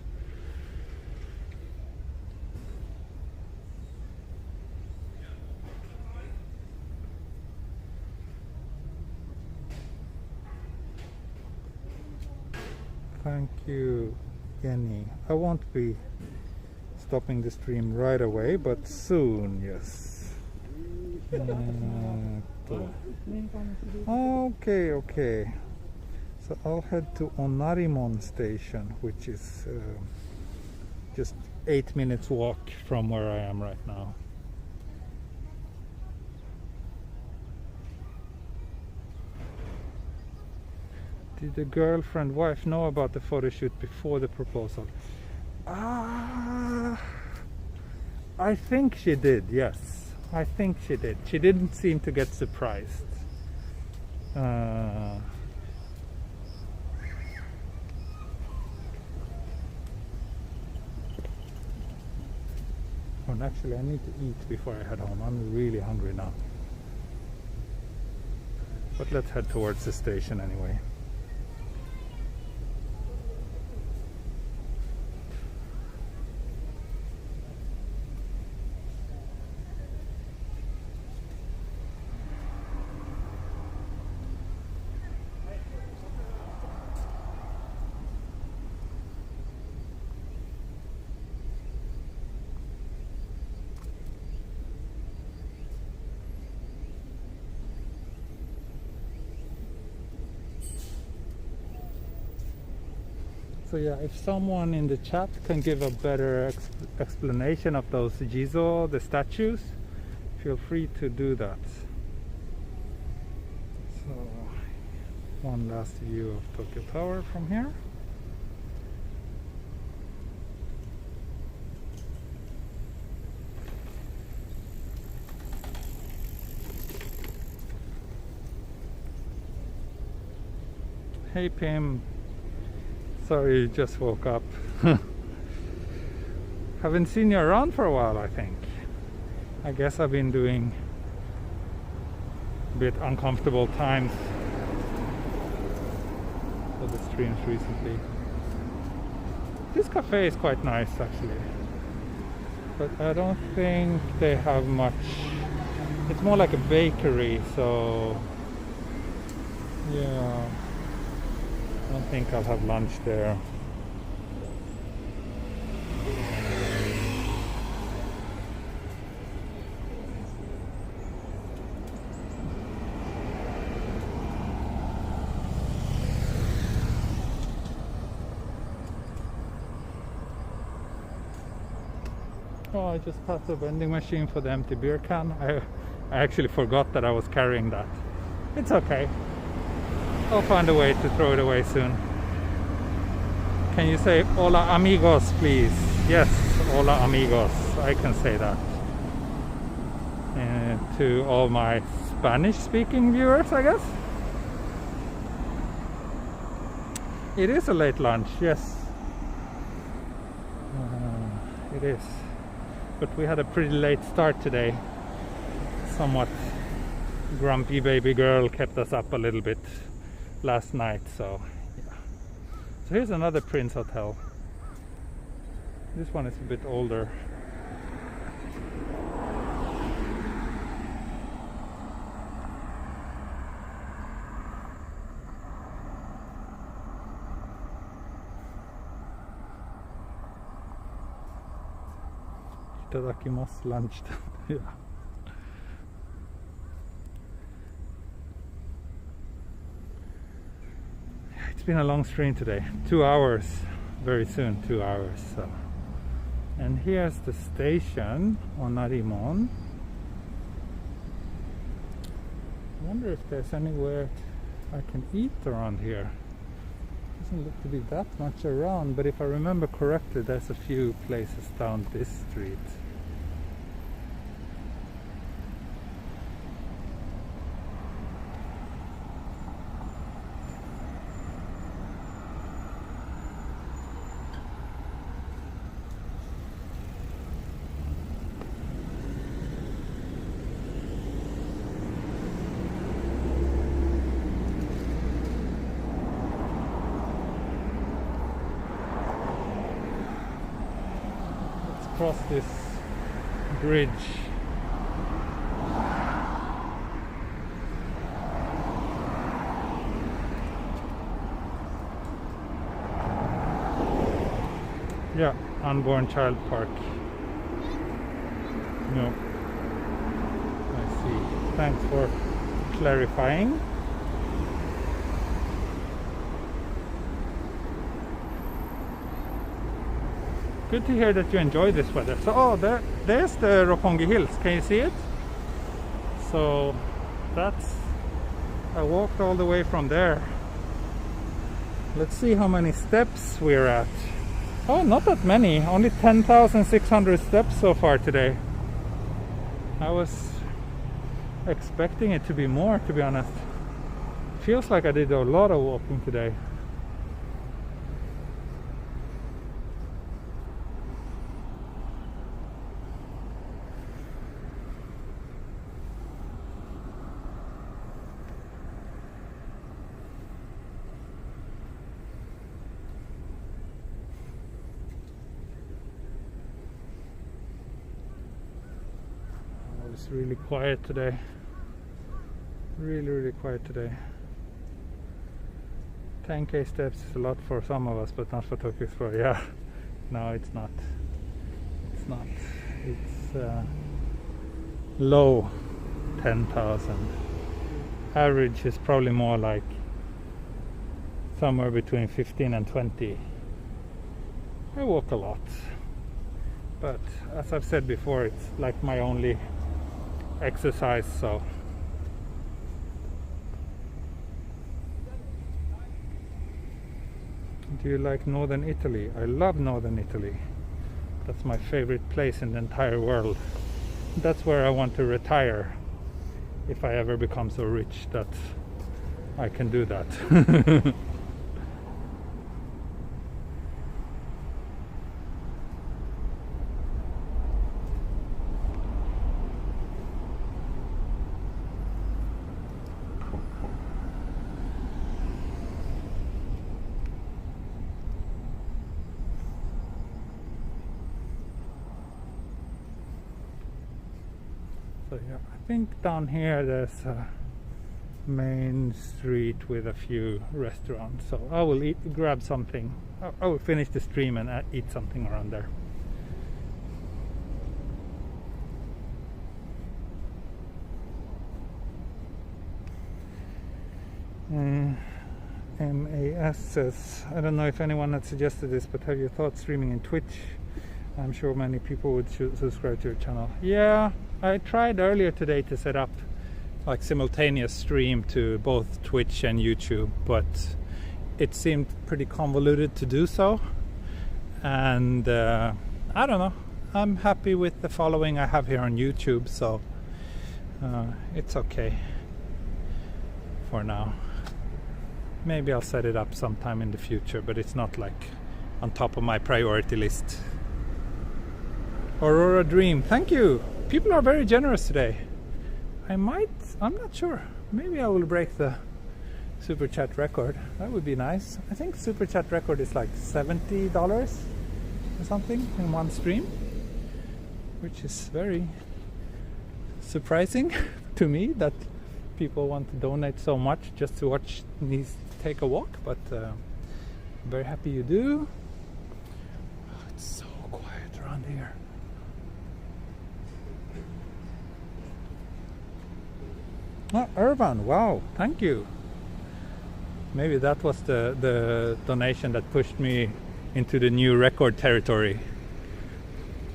Thank you, Jenny. I won't be stopping the stream right away, but soon, yes. Okay. So I'll head to Onarimon station, which is just 8 minutes walk from where I am right now. Did the girlfriend wife know about the photo shoot before the proposal? I think she did, yes. I think she did. She didn't seem to get surprised. Oh, and actually I need to eat before I head home. I'm really hungry now. But let's head towards the station anyway. So yeah, if someone in the chat can give a better explanation of those Jizo, the statues, feel free to do that. So one last view of Tokyo Tower from here. Hey Pim, sorry you just woke up. Haven't seen you around for a while, I think. I guess I've been doing a bit uncomfortable times for the streams recently. This cafe is quite nice actually, but I don't think they have much. It's more like a bakery, so yeah, I don't think I'll have lunch there. Oh, I just passed a vending machine for the empty beer can. I actually forgot that I was carrying that. It's okay. I'll find a way to throw it away soon. Can you say hola amigos, please? Yes, hola amigos. I can say that. To all my Spanish-speaking viewers, I guess. It is a late lunch, yes. It is. But we had a pretty late start today. Somewhat grumpy baby girl kept us up a little bit last night, so yeah. So here's another Prince Hotel. This one is a bit older. Itadakimasu lunch. Yeah. It's been a long stream today. 2 hours. Very soon, 2 hours. So. And here's the station on Narimon. I wonder if there's anywhere I can eat around here. Doesn't look to be that much around, but if I remember correctly, there's a few places down this street. Across this bridge. Yeah, Unborn Child Park. No. I see. Thanks for clarifying. Good to hear that you enjoy this weather. So, oh, there's the Roppongi Hills. Can you see it? So, that's... I walked all the way from there. Let's see how many steps we're at. Oh, not that many. Only 10,600 steps so far today. I was expecting it to be more, to be honest. Feels like I did a lot of walking today. It's really quiet today. Really quiet today. 10k steps is a lot for some of us, but not for Tokyo Explore. Yeah, no, it's not. It's not. It's low 10,000. Average is probably more like somewhere between 15 and 20. I walk a lot, but as I've said before, it's like my only exercise, so do you like northern Italy? I love northern Italy. That's my favorite place in the entire world. That's where I want to retire if I ever become so rich that I can do that. So yeah, I think down here there's a main street with a few restaurants. So I will grab something. I will finish the stream and eat something around there. MAS says, I don't know if anyone had suggested this, but have you thought streaming in Twitch? I'm sure many people would subscribe to your channel. Yeah, I tried earlier today to set up like simultaneous stream to both Twitch and YouTube, but it seemed pretty convoluted to do so, and I don't know, I'm happy with the following I have here on YouTube, so it's okay for now. Maybe I'll set it up sometime in the future, but it's not like on top of my priority list. Aurora Dream, thank you. People are very generous today. I'm not sure. Maybe I will break the super chat record. That would be nice. I think super chat record is like $70 or something in one stream, which is very surprising to me that people want to donate so much just to watch me take a walk, but I'm very happy you do. Oh, it's so quiet around here. Oh, Irvan, wow, thank you. Maybe that was the donation that pushed me into the new record territory.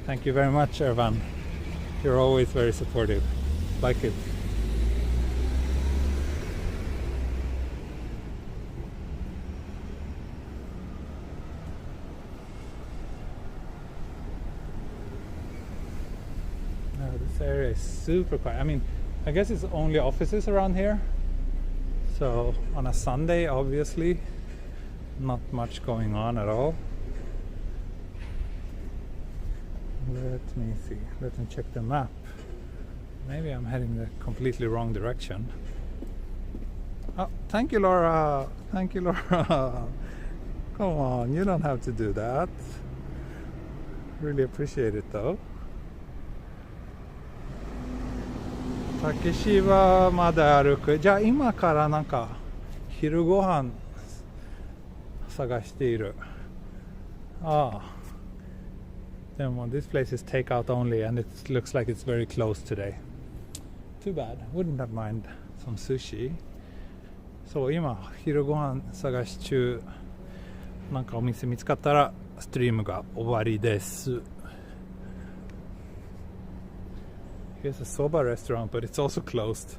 Thank you very much, Irvan. You're always very supportive. Like it. No, this area is super quiet. I mean, I guess it's only offices around here, so on a Sunday obviously not much going on at all. Let me see, let me check the map. Maybe I'm heading the completely wrong direction. Oh, thank you, Laura. Thank you, Laura. Come on, you don't have to do that. Really appreciate it though. 竹芝まで歩く。じゃあ今からなんか昼ご飯探している。ああ。でも this place is takeout only and it looks like it's very close today. Too bad. Wouldn't have mind some sushi. そう今昼ご飯探し中。なんかお店見つかったらストリームが終わりです。Here's a soba restaurant, but it's also closed.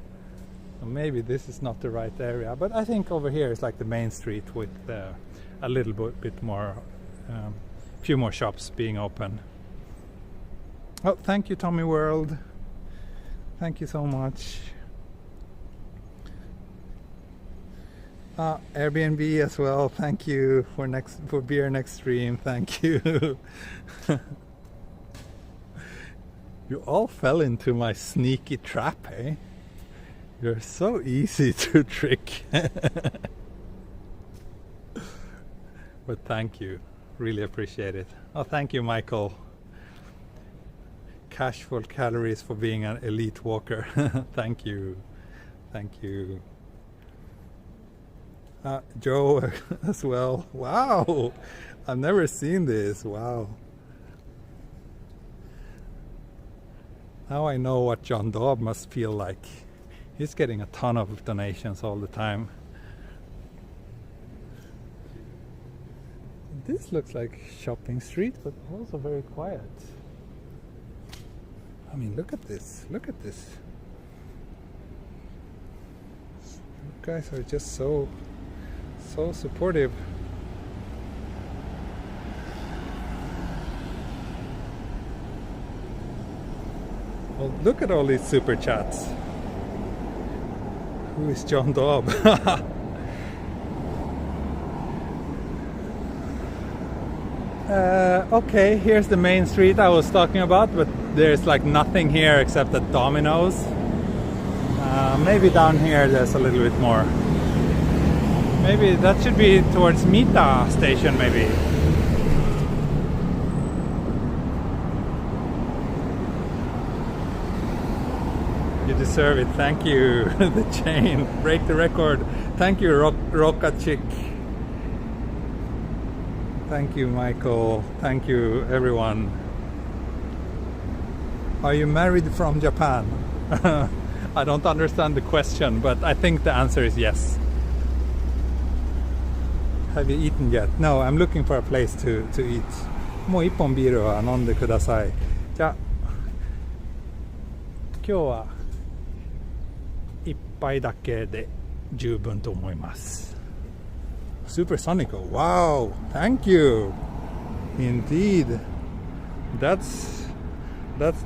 Maybe this is not the right area, but I think over here is like the main street with a little bit more, few more shops being open. Oh, thank you, Tommy World. Thank you so much. Airbnb as well. Thank you for beer next stream. Thank you. You all fell into my sneaky trap, eh? You're so easy to trick. But thank you. Really appreciate it. Oh, thank you, Michael. Cashful calories for being an elite walker. Thank you. Thank you. Joe as well. Wow. I've never seen this. Wow. Now I know what John Daub must feel like. He's getting a ton of donations all the time. This looks like shopping street, but also very quiet. I mean, look at this. Look at this. You guys are just so supportive. Well, look at all these super chats. Who is John Daub? Okay, here's the main street I was talking about, but there's like nothing here except the Domino's. Maybe down here there's a little bit more. Maybe that should be towards Mita station, maybe. You deserve it, thank you. The chain, break the record. Thank you, Roka Chick. Thank you, Michael. Thank you, everyone. Are you married from Japan? I don't understand the question, but I think the answer is yes. Have you eaten yet? No, I'm looking for a place to eat. もう一本ビールは飲んでください。じゃあ、今日は一杯だけで十分と思います。Supersonico, wow, thank you. Indeed, that's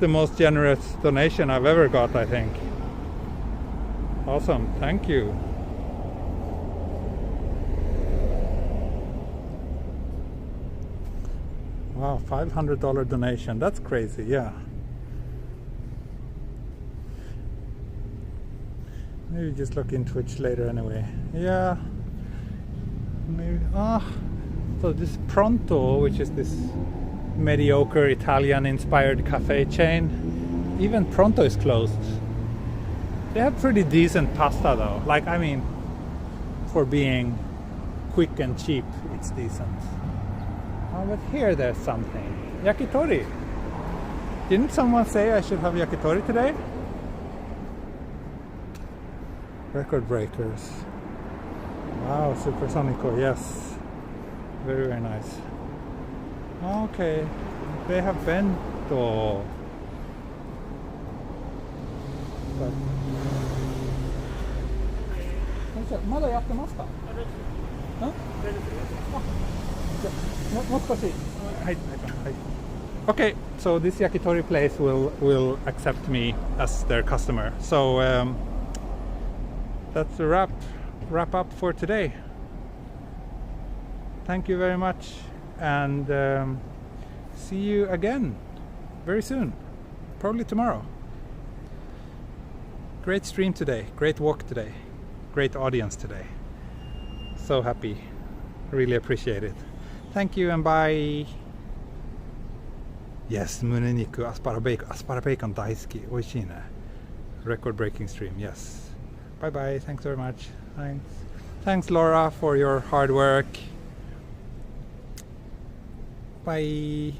the most generous donation I've ever got, I think. Awesome, thank you. Wow, $500 donation, that's crazy, yeah. Maybe just look in Twitch later anyway. Yeah. Maybe. So this Pronto, which is this mediocre Italian-inspired cafe chain, even Pronto is closed. They have pretty decent pasta though. Like, I mean, for being quick and cheap, it's decent. Oh, but here there's something. Yakitori. Didn't someone say I should have yakitori today? Record breakers. Wow, Supersonico, yes. Very, very nice. Okay, they have bento. But... まだやってますか？もう少し。はい、はい。Okay, so this yakitori place will accept me as their customer. So that's a wrap up for today. Thank you very much, and see you again very soon, probably tomorrow. Great stream today, great walk today, great audience today. So happy, really appreciate it. Thank you and bye. Yes, 胸肉、アスパラベーコン大好き、美味しいね。Record breaking stream, yes. Bye bye, thanks very much. Thanks Laura for your hard work. Bye.